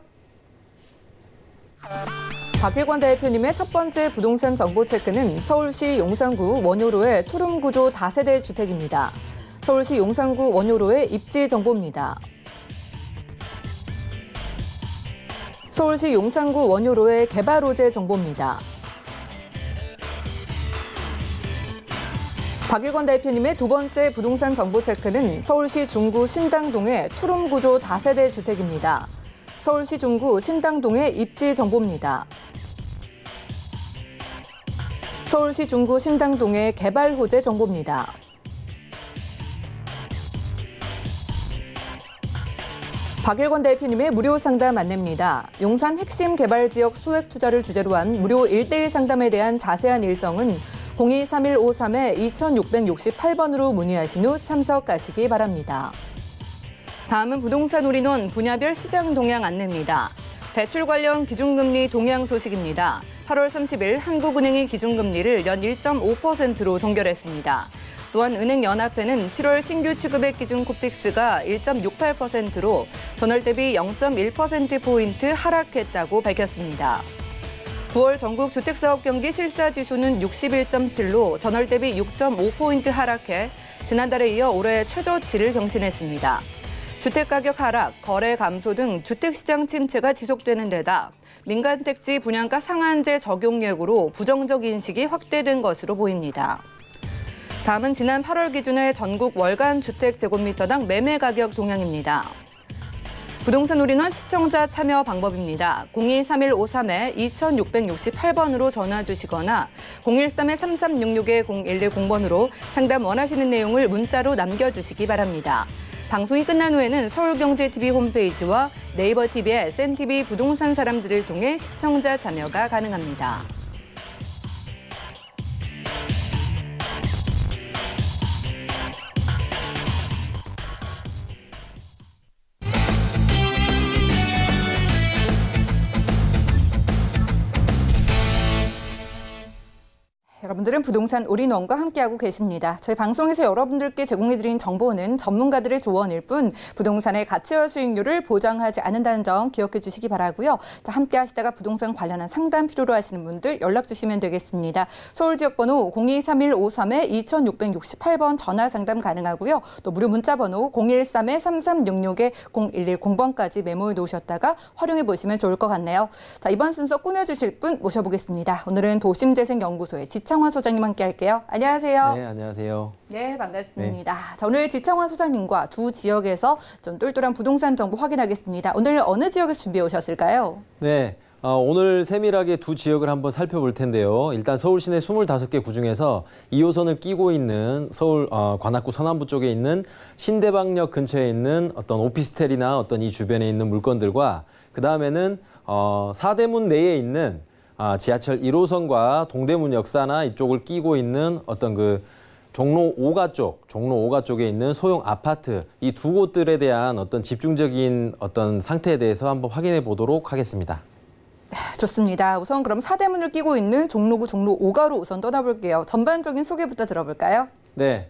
박일권 대표님의 첫 번째 부동산 정보 체크는 서울시 용산구 원효로의 투룸 구조 다세대 주택입니다. 서울시 용산구 원효로의 입지 정보입니다. 서울시 용산구 원효로의 개발 호재 정보입니다. 박일권 대표님의 두 번째 부동산 정보 체크는 서울시 중구 신당동의 투룸구조 다세대 주택입니다. 서울시 중구 신당동의 입지 정보입니다. 서울시 중구 신당동의 개발 호재 정보입니다. 박일권 대표님의 무료 상담 안내입니다. 용산 핵심 개발 지역 소액 투자를 주제로 한 무료 1:1 상담에 대한 자세한 일정은 02-3153-2668번으로 문의하신 후 참석하시기 바랍니다. 다음은 부동산 올인원 분야별 시장 동향 안내입니다. 대출 관련 기준금리 동향 소식입니다. 8월 30일 한국은행이 기준금리를 연 1.5%로 동결했습니다. 또한 은행연합회는 7월 신규 취급액 기준 코픽스가 1.68%로 전월 대비 0.1%포인트 하락했다고 밝혔습니다. 9월 전국 주택사업 경기 실사지수는 61.7로 전월 대비 6.5포인트 하락해 지난달에 이어 올해 최저치를 경신했습니다. 주택가격 하락, 거래 감소 등 주택시장 침체가 지속되는 데다 민간택지 분양가 상한제 적용 예고로 부정적 인식이 확대된 것으로 보입니다. 다음은 지난 8월 기준의 전국 월간 주택제곱미터당 매매 가격 동향입니다. 부동산 올인원 시청자 참여 방법입니다. 02-3153-2668번으로 전화 주시거나 013-3366-0110번으로 상담 원하시는 내용을 문자로 남겨주시기 바랍니다. 방송이 끝난 후에는 서울경제TV 홈페이지와 네이버 TV의 센TV 부동산 사람들을 통해 시청자 참여가 가능합니다. 여러분들은 부동산 올인원과 함께하고 계십니다. 저희 방송에서 여러분들께 제공해드린 정보는 전문가들의 조언일 뿐 부동산의 가치와 수익률을 보장하지 않는다는 점 기억해 주시기 바라고요. 자, 함께 하시다가 부동산 관련한 상담 필요로 하시는 분들 연락 주시면 되겠습니다. 서울 지역번호 02-3153-2668번 전화 상담 가능하고요. 또 무료 문자 번호 013-3366-0110번까지 메모해 놓으셨다가 활용해 보시면 좋을 것 같네요. 자, 이번 순서 꾸며주실 분 모셔보겠습니다. 오늘은 도심재생연구소의 지창환 소장님 함께 할게요. 안녕하세요. 네, 안녕하세요. 네, 반갑습니다. 네. 자, 오늘 지창환 소장님과 두 지역에서 좀 똘똘한 부동산 정보 확인하겠습니다. 오늘 어느 지역에서 준비해 오셨을까요? 네, 오늘 세밀하게 두 지역을 한번 살펴볼 텐데요. 일단 서울 시내 25개 구 중에서 2호선을 끼고 있는 서울 관악구 서남부 쪽에 있는 신대방역 근처에 있는 어떤 오피스텔이나 어떤 이 주변에 있는 물건들과 그 다음에는 사대문 내에 있는 지하철 1호선과 동대문 역사나 이쪽을 끼고 있는 어떤 그 종로 5가 쪽에 있는 소형 아파트 이 두 곳들에 대한 어떤 집중적인 어떤 상태에 대해서 한번 확인해 보도록 하겠습니다. 좋습니다. 우선 그럼 사대문을 끼고 있는 종로구 종로 5가로 우선 떠나볼게요. 전반적인 소개부터 들어볼까요? 네.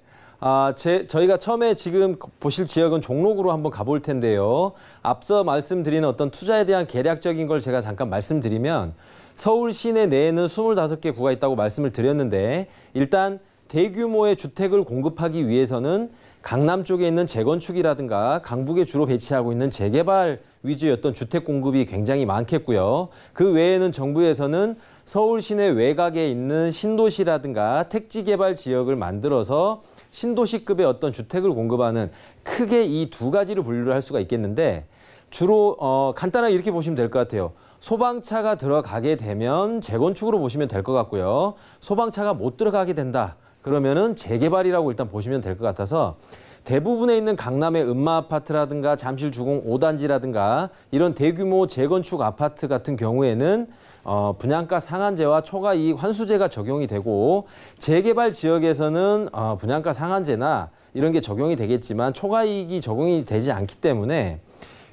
저희가 처음에 지금 보실 지역은 종로구로 한번 가볼 텐데요. 앞서 말씀드리는 어떤 투자에 대한 계략적인 걸 제가 잠깐 말씀드리면 서울 시내 내에는 25개 구가 있다고 말씀을 드렸는데 일단 대규모의 주택을 공급하기 위해서는 강남 쪽에 있는 재건축이라든가 강북에 주로 배치하고 있는 재개발 위주의 어떤 주택 공급이 굉장히 많겠고요. 그 외에는 정부에서는 서울 시내 외곽에 있는 신도시라든가 택지 개발 지역을 만들어서 신도시급의 어떤 주택을 공급하는 크게 이 두 가지를 분류를 할 수가 있겠는데 주로 간단하게 이렇게 보시면 될 것 같아요. 소방차가 들어가게 되면 재건축으로 보시면 될 것 같고요. 소방차가 못 들어가게 된다. 그러면은 재개발이라고 일단 보시면 될 것 같아서 대부분에 있는 강남의 음마아파트라든가 잠실 주공 5단지라든가 이런 대규모 재건축 아파트 같은 경우에는 분양가 상한제와 초과이익 환수제가 적용이 되고 재개발 지역에서는 분양가 상한제나 이런 게 적용이 되겠지만 초과이익이 적용이 되지 않기 때문에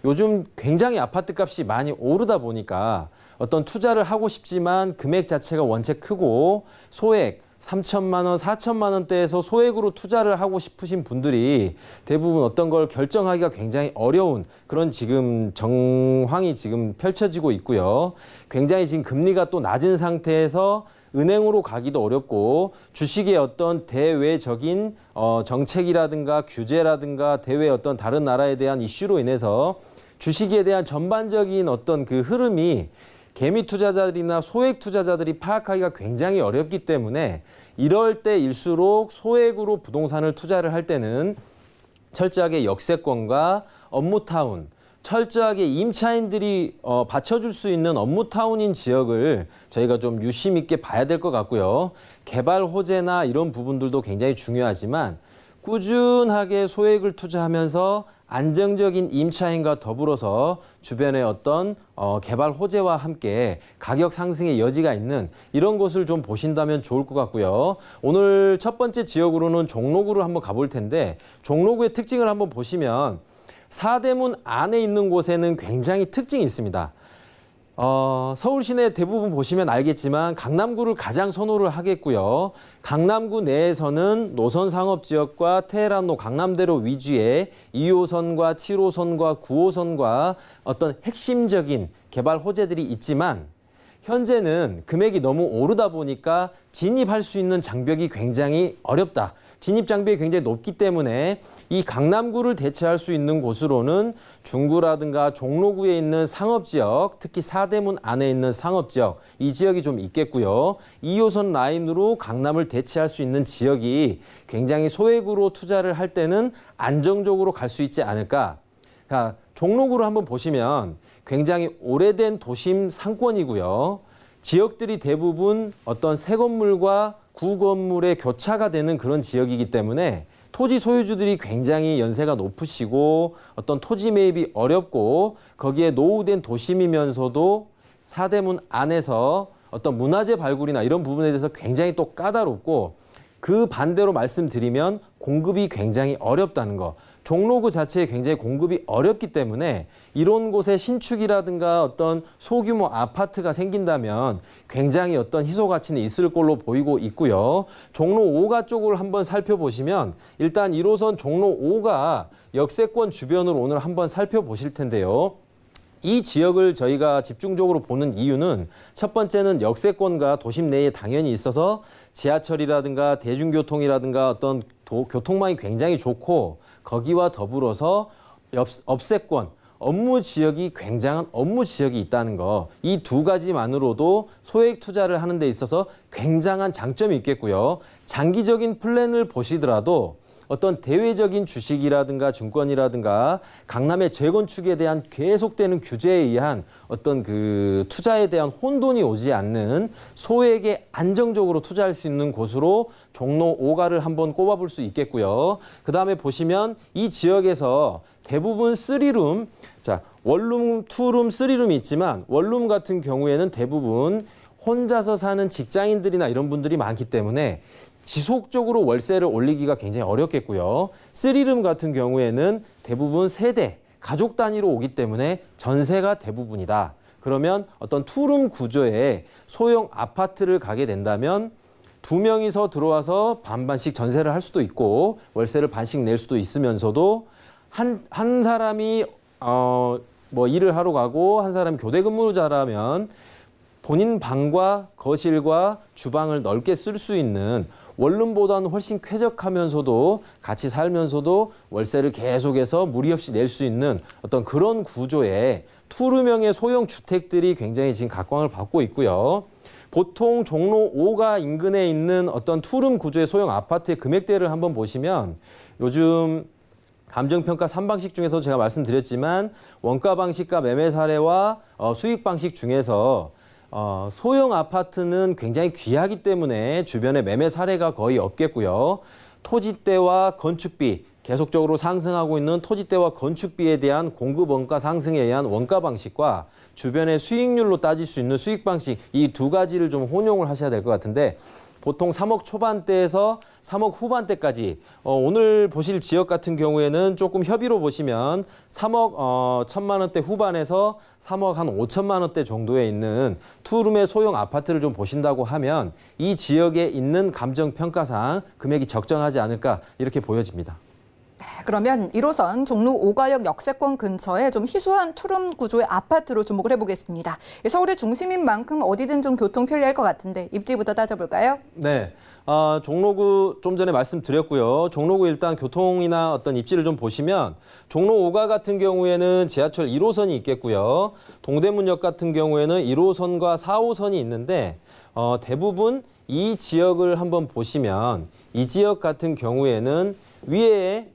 요즘 굉장히 아파트 값이 많이 오르다 보니까 어떤 투자를 하고 싶지만 금액 자체가 원체 크고 소액 3천만 원, 4천만 원대에서 소액으로 투자를 하고 싶으신 분들이 대부분 어떤 걸 결정하기가 굉장히 어려운 그런 지금 정황이 지금 펼쳐지고 있고요. 굉장히 지금 금리가 또 낮은 상태에서 은행으로 가기도 어렵고 주식의 어떤 대외적인 정책이라든가 규제라든가 대외 어떤 다른 나라에 대한 이슈로 인해서 주식에 대한 전반적인 어떤 그 흐름이 개미 투자자들이나 소액 투자자들이 파악하기가 굉장히 어렵기 때문에 이럴 때일수록 소액으로 부동산을 투자를 할 때는 철저하게 역세권과 업무타운, 철저하게 임차인들이 받쳐줄 수 있는 업무타운인 지역을 저희가 좀 유심 있게 봐야 될 것 같고요. 개발 호재나 이런 부분들도 굉장히 중요하지만 꾸준하게 소액을 투자하면서 안정적인 임차인과 더불어서 주변의 어떤 개발 호재와 함께 가격 상승의 여지가 있는 이런 곳을 좀 보신다면 좋을 것 같고요. 오늘 첫 번째 지역으로는 종로구를 한번 가볼 텐데 종로구의 특징을 한번 보시면 사대문 안에 있는 곳에는 굉장히 특징이 있습니다. 서울 시내 대부분 보시면 알겠지만 강남구를 가장 선호를 하겠고요. 강남구 내에서는 노선 상업지역과 테헤란로 강남대로 위주의 2호선과 7호선과 9호선과 어떤 핵심적인 개발 호재들이 있지만 현재는 금액이 너무 오르다 보니까 진입할 수 있는 장벽이 굉장히 어렵다. 진입 장벽이 굉장히 높기 때문에 이 강남구를 대체할 수 있는 곳으로는 중구라든가 종로구에 있는 상업지역, 특히 사대문 안에 있는 상업지역, 이 지역이 좀 있겠고요. 2호선 라인으로 강남을 대체할 수 있는 지역이 굉장히 소액으로 투자를 할 때는 안정적으로 갈 수 있지 않을까. 자, 종로구를 한번 보시면 굉장히 오래된 도심 상권이고요. 지역들이 대부분 어떤 새 건물과 구건물의 교차가 되는 그런 지역이기 때문에 토지 소유주들이 굉장히 연세가 높으시고 어떤 토지 매입이 어렵고 거기에 노후된 도심이면서도 사대문 안에서 어떤 문화재 발굴이나 이런 부분에 대해서 굉장히 또 까다롭고 그 반대로 말씀드리면 공급이 굉장히 어렵다는 거. 종로구 자체에 굉장히 공급이 어렵기 때문에 이런 곳에 신축이라든가 어떤 소규모 아파트가 생긴다면 굉장히 어떤 희소 가치는 있을 걸로 보이고 있고요. 종로 5가 쪽을 한번 살펴보시면 일단 1호선 종로 5가 역세권 주변으로 오늘 한번 살펴보실 텐데요. 이 지역을 저희가 집중적으로 보는 이유는 첫 번째는 역세권과 도심 내에 당연히 있어서 지하철이라든가 대중교통이라든가 어떤 교통망이 굉장히 좋고 거기와 더불어서 업세권, 업무 지역이 굉장한 업무 지역이 있다는 거. 이 두 가지만으로도 소액 투자를 하는 데 있어서 굉장한 장점이 있겠고요. 장기적인 플랜을 보시더라도 어떤 대외적인 주식이라든가 증권이라든가 강남의 재건축에 대한 계속되는 규제에 의한 어떤 그 투자에 대한 혼돈이 오지 않는 소액에 안정적으로 투자할 수 있는 곳으로 종로 5가를 한번 꼽아볼 수 있겠고요. 그 다음에 보시면 이 지역에서 대부분 3룸, 자 원룸, 투룸, 3룸이 있지만 원룸 같은 경우에는 대부분 혼자서 사는 직장인들이나 이런 분들이 많기 때문에 지속적으로 월세를 올리기가 굉장히 어렵겠고요. 3룸 같은 경우에는 대부분 세대, 가족 단위로 오기 때문에 전세가 대부분이다. 그러면 어떤 투룸 구조의 소형 아파트를 가게 된다면 2명이서 들어와서 반반씩 전세를 할 수도 있고 월세를 반씩 낼 수도 있으면서도 한 사람이 뭐 일을 하러 가고 한 사람이 교대 근무자라면 본인 방과 거실과 주방을 넓게 쓸 수 있는 원룸보다는 훨씬 쾌적하면서도 같이 살면서도 월세를 계속해서 무리 없이 낼 수 있는 어떤 그런 구조의 투룸형의 소형 주택들이 굉장히 지금 각광을 받고 있고요. 보통 종로 5가 인근에 있는 어떤 투룸 구조의 소형 아파트의 금액대를 한번 보시면 요즘 감정평가 3방식 중에서 제가 말씀드렸지만 원가 방식과 매매 사례와 수익 방식 중에서 소형 아파트는 굉장히 귀하기 때문에 주변에 매매 사례가 거의 없겠고요. 토지대와 건축비, 계속적으로 상승하고 있는 토지대와 건축비에 대한 공급 원가 상승에 의한 원가 방식과 주변의 수익률로 따질 수 있는 수익 방식, 이 두 가지를 좀 혼용을 하셔야 될 것 같은데 보통 3억 초반대에서 3억 후반대까지 오늘 보실 지역 같은 경우에는 조금 협의로 보시면 3억 1,000만 원대 후반에서 3억 한 5천만 원대 정도에 있는 투룸의 소형 아파트를 좀 보신다고 하면 이 지역에 있는 감정평가상 금액이 적정하지 않을까 이렇게 보여집니다. 그러면 1호선 종로 5가역 역세권 근처에 좀 희소한 투룸 구조의 아파트로 주목을 해보겠습니다. 서울의 중심인 만큼 어디든 좀 교통 편리할 것 같은데 입지부터 따져볼까요? 네. 종로구 좀 전에 말씀드렸고요. 종로구 일단 교통이나 어떤 입지를 좀 보시면 종로 5가 같은 경우에는 지하철 1호선이 있겠고요. 동대문역 같은 경우에는 1호선과 4호선이 있는데 대부분 이 지역을 한번 보시면 이 지역 같은 경우에는 위에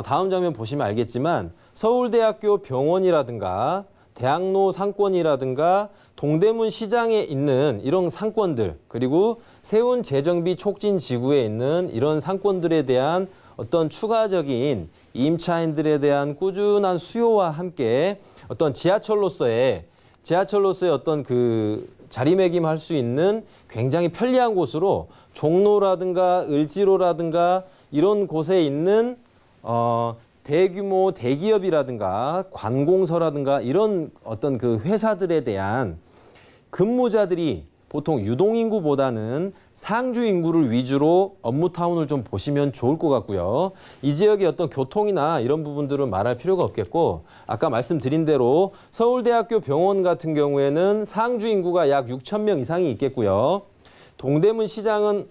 다음 장면 보시면 알겠지만 서울대학교 병원이라든가 대학로 상권이라든가 동대문 시장에 있는 이런 상권들 그리고 세운 재정비 촉진 지구에 있는 이런 상권들에 대한 어떤 추가적인 임차인들에 대한 꾸준한 수요와 함께 어떤 지하철로서의 어떤 그 자리매김할 수 있는 굉장히 편리한 곳으로 종로라든가 을지로라든가 이런 곳에 있는 대규모 대기업이라든가 관공서라든가 이런 어떤 그 회사들에 대한 근무자들이 보통 유동인구보다는 상주인구를 위주로 업무타운을 좀 보시면 좋을 것 같고요. 이 지역의 어떤 교통이나 이런 부분들은 말할 필요가 없겠고 아까 말씀드린 대로 서울대학교 병원 같은 경우에는 상주인구가 약 6천 명 이상이 있겠고요. 동대문 시장은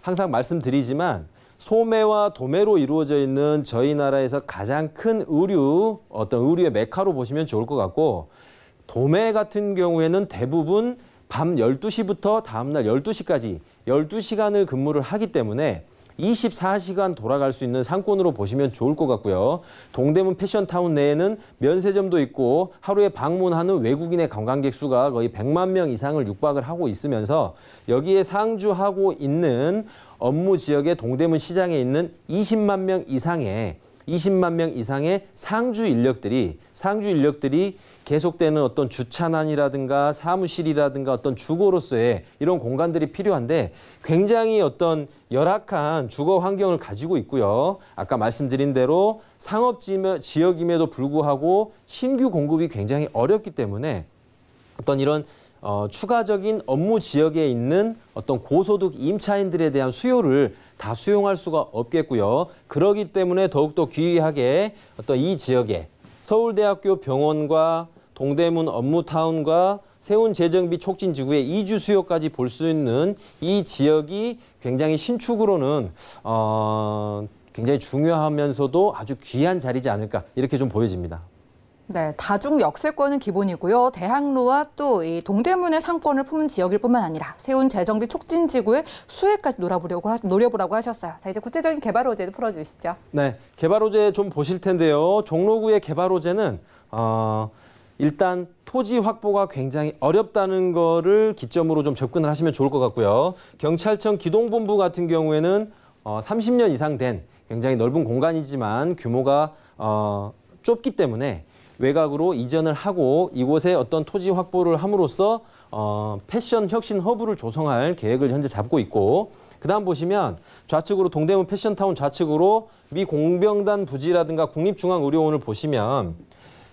항상 말씀드리지만 소매와 도매로 이루어져 있는 저희 나라에서 가장 큰 의류의 메카로 보시면 좋을 것 같고 도매 같은 경우에는 대부분 밤 12시부터 다음날 12시까지 12시간을 근무를 하기 때문에 24시간 돌아갈 수 있는 상권으로 보시면 좋을 것 같고요. 동대문 패션타운 내에는 면세점도 있고 하루에 방문하는 외국인의 관광객 수가 거의 100만 명 이상을 육박을 하고 있으면서 여기에 상주하고 있는 업무 지역의 동대문 시장에 있는 20만 명 이상의 상주 인력들이 계속되는 어떤 주차난이라든가 사무실이라든가 어떤 주거로서의 이런 공간들이 필요한데 굉장히 어떤 열악한 주거 환경을 가지고 있고요. 아까 말씀드린 대로 상업 지역임에도 불구하고 신규 공급이 굉장히 어렵기 때문에 어떤 이런 추가적인 업무 지역에 있는 어떤 고소득 임차인들에 대한 수요를 다 수용할 수가 없겠고요. 그렇기 때문에 더욱더 기이하게 어떤 이 지역에 서울대학교 병원과 동대문 업무타운과 세운 재정비 촉진 지구의 이주 수요까지 볼 수 있는 이 지역이 굉장히 신축으로는 굉장히 중요하면서도 아주 귀한 자리지 않을까 이렇게 좀 보여집니다. 네, 다중 역세권은 기본이고요. 대학로와 또 이 동대문의 상권을 품은 지역일 뿐만 아니라 세운 재정비 촉진 지구의 수혜까지 노려보라고 하셨어요. 자, 이제 구체적인 개발 호재도 풀어주시죠. 네, 개발 호재 좀 보실 텐데요. 종로구의 개발 호재는 일단 토지 확보가 굉장히 어렵다는 거를 기점으로 좀 접근을 하시면 좋을 것 같고요. 경찰청 기동본부 같은 경우에는 30년 이상 된 굉장히 넓은 공간이지만 규모가 좁기 때문에 외곽으로 이전을 하고 이곳에 어떤 토지 확보를 함으로써 패션 혁신 허브를 조성할 계획을 현재 잡고 있고 그다음 보시면 좌측으로 동대문 패션타운 좌측으로 미 공병단 부지라든가 국립중앙의료원을 보시면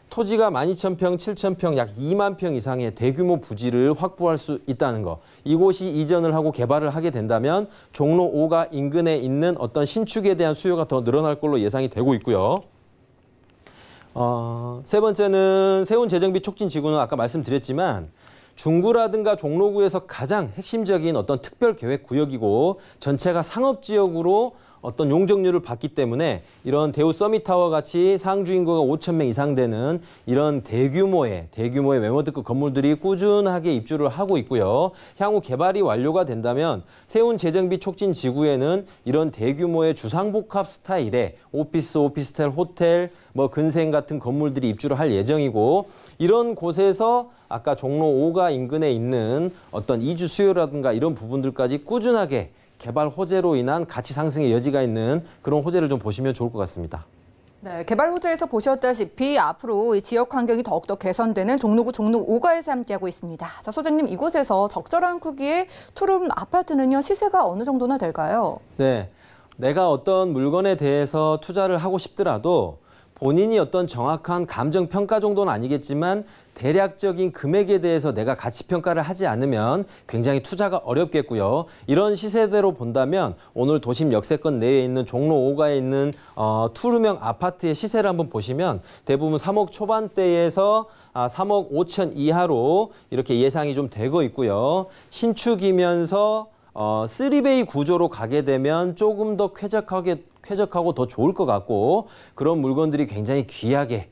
토지가 12,000평, 7,000평, 약 2만 평 이상의 대규모 부지를 확보할 수 있다는 거. 이곳이 이전을 하고 개발을 하게 된다면 종로 5가 인근에 있는 어떤 신축에 대한 수요가 더 늘어날 걸로 예상이 되고 있고요. 세 번째는 세운 재정비 촉진 지구는 아까 말씀드렸지만 중구라든가 종로구에서 가장 핵심적인 어떤 특별 계획 구역이고 전체가 상업 지역으로 어떤 용적률을 받기 때문에 이런 대우 서밋타워 같이 상주 인구가 5,000명 이상 되는 이런 대규모의 메모드급 건물들이 꾸준하게 입주를 하고 있고요. 향후 개발이 완료가 된다면 세운 재정비 촉진 지구에는 이런 대규모의 주상복합 스타일의 오피스텔, 호텔, 근생 같은 건물들이 입주를 할 예정이고 이런 곳에서 아까 종로 5가 인근에 있는 어떤 이주 수요라든가 이런 부분들까지 꾸준하게 개발 호재로 인한 가치 상승의 여지가 있는 그런 호재를 좀 보시면 좋을 것 같습니다. 네, 개발 호재에서 보셨다시피 앞으로 이 지역 환경이 더욱더 개선되는 종로구 종로 5가에서 함께하고 있습니다. 자, 소장님 이곳에서 적절한 크기의 투룸 아파트는요 시세가 어느 정도나 될까요? 네, 내가 어떤 물건에 대해서 투자를 하고 싶더라도 본인이 어떤 정확한 감정 평가 정도는 아니겠지만 대략적인 금액에 대해서 내가 가치 평가를 하지 않으면 굉장히 투자가 어렵겠고요. 이런 시세대로 본다면 오늘 도심 역세권 내에 있는 종로 5가에 있는 투룸형 아파트의 시세를 한번 보시면 대부분 3억 초반대에서 3억 5천 이하로 이렇게 예상이 좀 되고 있고요. 신축이면서 3베이 구조로 가게 되면 조금 더 쾌적하고 더 좋을 것 같고 그런 물건들이 굉장히 귀하게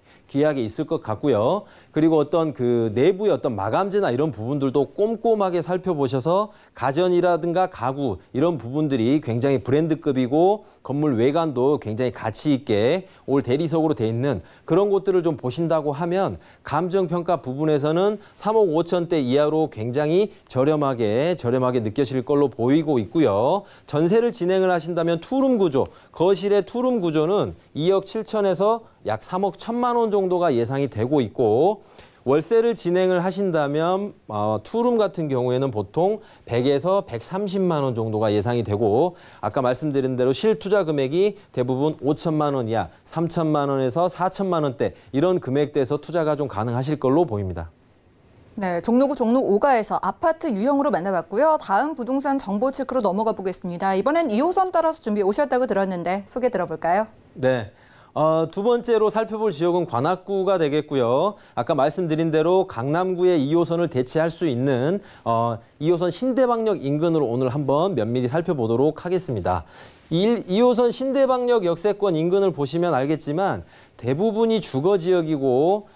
있을 것 같고요. 그리고 어떤 그 내부의 어떤 마감재나 이런 부분들도 꼼꼼하게 살펴보셔서 가전이라든가 가구 이런 부분들이 굉장히 브랜드급이고 건물 외관도 굉장히 가치 있게 올 대리석으로 돼 있는 그런 곳들을 좀 보신다고 하면 감정평가 부분에서는 3억 5천대 이하로 굉장히 저렴하게 느껴질 걸로 보이고 있고요. 전세를 진행을 하신다면 투룸 구조, 거실의 투룸 구조는 2억 7천에서 약 3억 1천만 원 정도가 예상이 되고 있고 월세를 진행을 하신다면 투룸 같은 경우에는 보통 100에서 130만 원 정도가 예상이 되고 아까 말씀드린 대로 실투자 금액이 대부분 5천만 원 이하, 3천만 원에서 4천만 원대 이런 금액대에서 투자가 좀 가능하실 걸로 보입니다. 네, 종로구 종로 5가에서 아파트 유형으로 만나봤고요. 다음 부동산 정보 체크로 넘어가 보겠습니다. 이번엔 2호선 따라서 준비해 오셨다고 들었는데 소개 들어볼까요? 네. 두 번째로 살펴볼 지역은 관악구가 되겠고요. 아까 말씀드린 대로 강남구의 2호선을 대체할 수 있는 2호선 신대방역 인근으로 오늘 한번 면밀히 살펴보도록 하겠습니다. 2호선 신대방역 역세권 인근을 보시면 알겠지만 대부분이 주거지역이고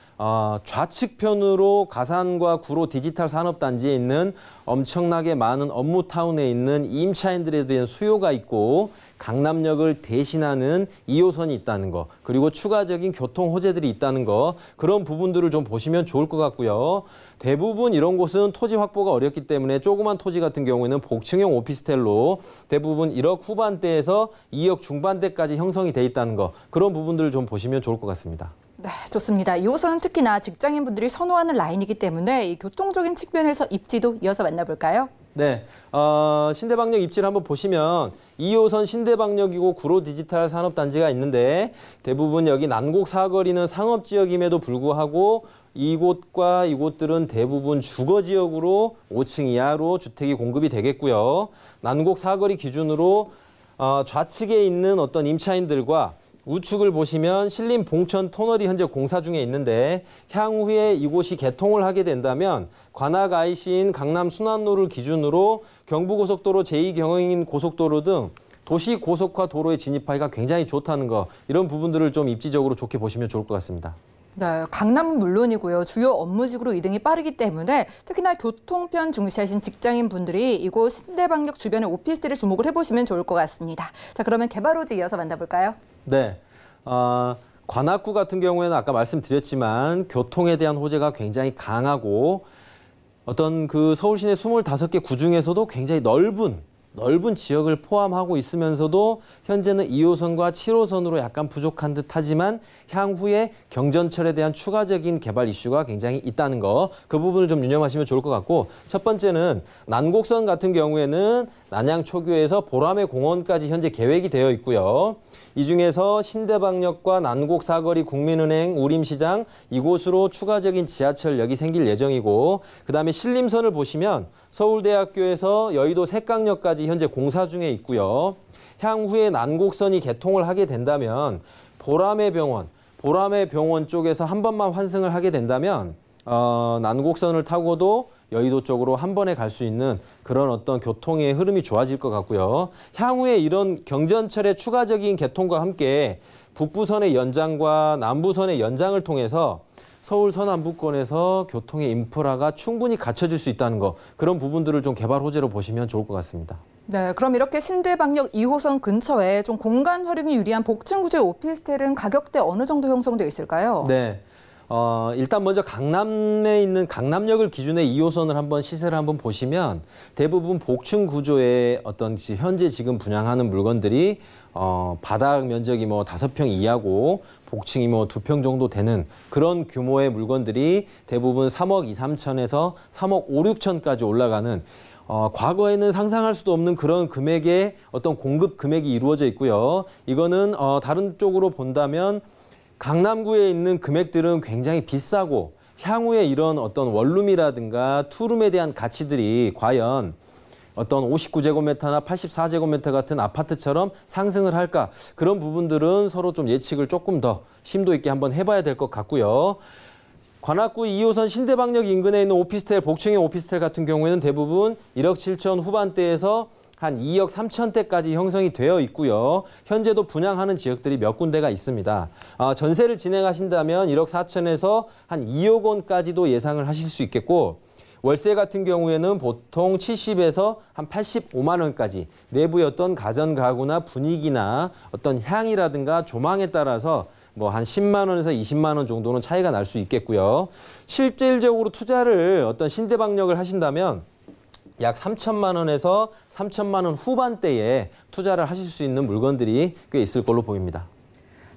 좌측편으로 가산과 구로 디지털 산업단지에 있는 엄청나게 많은 업무타운에 있는 임차인들에 대한 수요가 있고 강남역을 대신하는 2호선이 있다는 거 그리고 추가적인 교통 호재들이 있다는 거 그런 부분들을 좀 보시면 좋을 것 같고요. 대부분 이런 곳은 토지 확보가 어렵기 때문에 조그만 토지 같은 경우에는 복층형 오피스텔로 대부분 1억 후반대에서 2억 중반대까지 형성이 돼 있다는 거 그런 부분들을 좀 보시면 좋을 것 같습니다. 네, 좋습니다. 2호선은 특히나 직장인분들이 선호하는 라인이기 때문에 이 교통적인 측면에서 입지도 이어서 만나볼까요? 네, 신대방역 입지를 한번 보시면 2호선 신대방역이고 구로 디지털 산업단지가 있는데 대부분 여기 난곡 사거리는 상업지역임에도 불구하고 이곳과 이곳들은 대부분 주거지역으로 5층 이하로 주택이 공급이 되겠고요. 난곡 사거리 기준으로 좌측에 있는 어떤 임차인들과 우측을 보시면 신림 봉천 터널이 현재 공사 중에 있는데 향후에 이곳이 개통을 하게 된다면 관악 IC인 강남 순환로를 기준으로 경부고속도로 제2경인 고속도로 등 도시 고속화 도로에 진입하기가 굉장히 좋다는 거 이런 부분들을 좀 입지적으로 좋게 보시면 좋을 것 같습니다. 네, 강남은 물론이고요. 주요 업무지구로 이동이 빠르기 때문에 특히나 교통편 중시하신 직장인분들이 이곳 신대방역 주변의 오피스텔에 주목을 해보시면 좋을 것 같습니다. 자, 그러면 개발호지 이어서 만나볼까요? 네. 관악구 같은 경우에는 아까 말씀드렸지만 교통에 대한 호재가 굉장히 강하고 어떤 그 서울 시내 25개 구 중에서도 굉장히 넓은 지역을 포함하고 있으면서도 현재는 2호선과 7호선으로 약간 부족한 듯하지만 향후에 경전철에 대한 추가적인 개발 이슈가 굉장히 있다는 거 그 부분을 좀 유념하시면 좋을 것 같고 첫 번째는 난곡선 같은 경우에는 난양 초교에서 보라매 공원까지 현재 계획이 되어 있고요. 이 중에서 신대방역과 난곡 사거리 국민은행 우림시장 이곳으로 추가적인 지하철역이 생길 예정이고 그다음에 신림선을 보시면 서울대학교에서 여의도 색강역까지 현재 공사 중에 있고요. 향후에 난곡선이 개통을 하게 된다면 보라매 병원 쪽에서 한 번만 환승을 하게 된다면 난곡선을 타고도 여의도 쪽으로 한 번에 갈 수 있는 그런 어떤 교통의 흐름이 좋아질 것 같고요. 향후에 이런 경전철의 추가적인 개통과 함께 북부선의 연장과 남부선의 연장을 통해서 서울 서남부권에서 교통의 인프라가 충분히 갖춰질 수 있다는 거 그런 부분들을 좀 개발 호재로 보시면 좋을 것 같습니다. 네, 그럼 이렇게 신대방역 2호선 근처에 좀 공간 활용이 유리한 복층 구조의 오피스텔은 가격대 어느 정도 형성되어 있을까요? 네. 일단 먼저 강남에 있는 강남역을 기준의 2호선을 한번 시세를 한번 보시면 대부분 복층 구조의 어떤 현재 지금 분양하는 물건들이 바닥 면적이 뭐 5평 이하고 복층이 뭐 2평 정도 되는 그런 규모의 물건들이 대부분 3억 2, 3천에서 3억 5, 6천까지 올라가는 과거에는 상상할 수도 없는 그런 금액의 어떤 공급 금액이 이루어져 있고요. 이거는 다른 쪽으로 본다면 강남구에 있는 금액들은 굉장히 비싸고 향후에 이런 어떤 원룸이라든가 투룸에 대한 가치들이 과연 어떤 59제곱미터나 84제곱미터 같은 아파트처럼 상승을 할까? 그런 부분들은 서로 좀 예측을 조금 더 심도 있게 한번 해봐야 될 것 같고요. 관악구 2호선 신대방역 인근에 있는 오피스텔, 복층형 오피스텔 같은 경우에는 대부분 1억 7천 후반대에서 한 2억 3천대까지 형성이 되어 있고요. 현재도 분양하는 지역들이 몇 군데가 있습니다. 전세를 진행하신다면 1억 4천에서 한 2억 원까지도 예상을 하실 수 있겠고, 월세 같은 경우에는 보통 70에서 한 85만 원까지 내부의 어떤 가전 가구나 분위기나 어떤 향이라든가 조망에 따라서 뭐 한 10만 원에서 20만 원 정도는 차이가 날 수 있겠고요. 실질적으로 투자를 어떤 신대방역을 하신다면 약 3천만 원에서 3천만 원 후반대에 투자를 하실 수 있는 물건들이 꽤 있을 걸로 보입니다.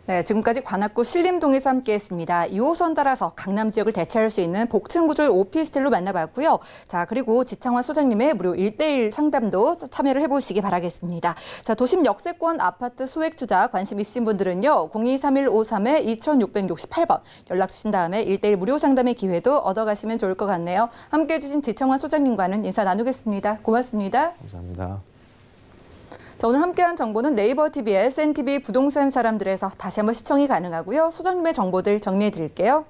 네, 지금까지 관악구 신림동에서 함께했습니다. 2호선 따라서 강남 지역을 대체할 수 있는 복층 구조의 오피스텔로 만나봤고요. 자, 그리고 지창환 소장님의 무료 1:1 상담도 참여를 해보시기 바라겠습니다. 자, 도심 역세권 아파트 소액 투자 관심 있으신 분들은요. 023153-2668번 연락 주신 다음에 1:1 무료 상담의 기회도 얻어가시면 좋을 것 같네요. 함께해 주신 지창환 소장님과는 인사 나누겠습니다. 고맙습니다. 감사합니다. 자, 오늘 함께한 정보는 네이버 TV의 SNTV 부동산 사람들에서 다시 한번 시청이 가능하고요. 소장님의 정보들 정리해 드릴게요.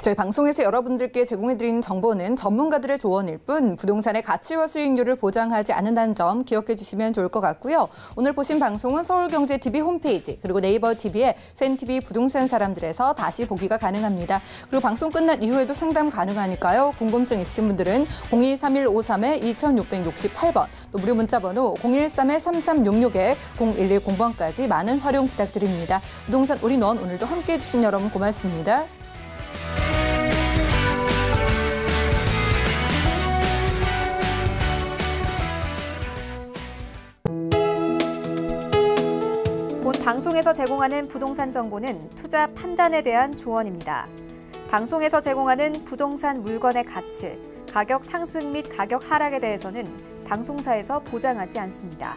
저희 방송에서 여러분들께 제공해드리는 정보는 전문가들의 조언일 뿐 부동산의 가치와 수익률을 보장하지 않는다는 점 기억해 주시면 좋을 것 같고요. 오늘 보신 방송은 서울경제TV 홈페이지 그리고 네이버 TV의 SNTV 부동산 사람들에서 다시 보기가 가능합니다. 그리고 방송 끝난 이후에도 상담 가능하니까요. 궁금증 있으신 분들은 023153-2668번 또 무료 문자번호 013-3366-0110번까지 많은 활용 부탁드립니다. 부동산 올인원 오늘도 함께해 주신 여러분 고맙습니다. 본 방송에서 제공하는 부동산 정보는 투자 판단에 대한 조언입니다. 방송에서 제공하는 부동산 물건의 가치, 가격 상승 및 가격 하락에 대해서는 방송사에서 보장하지 않습니다.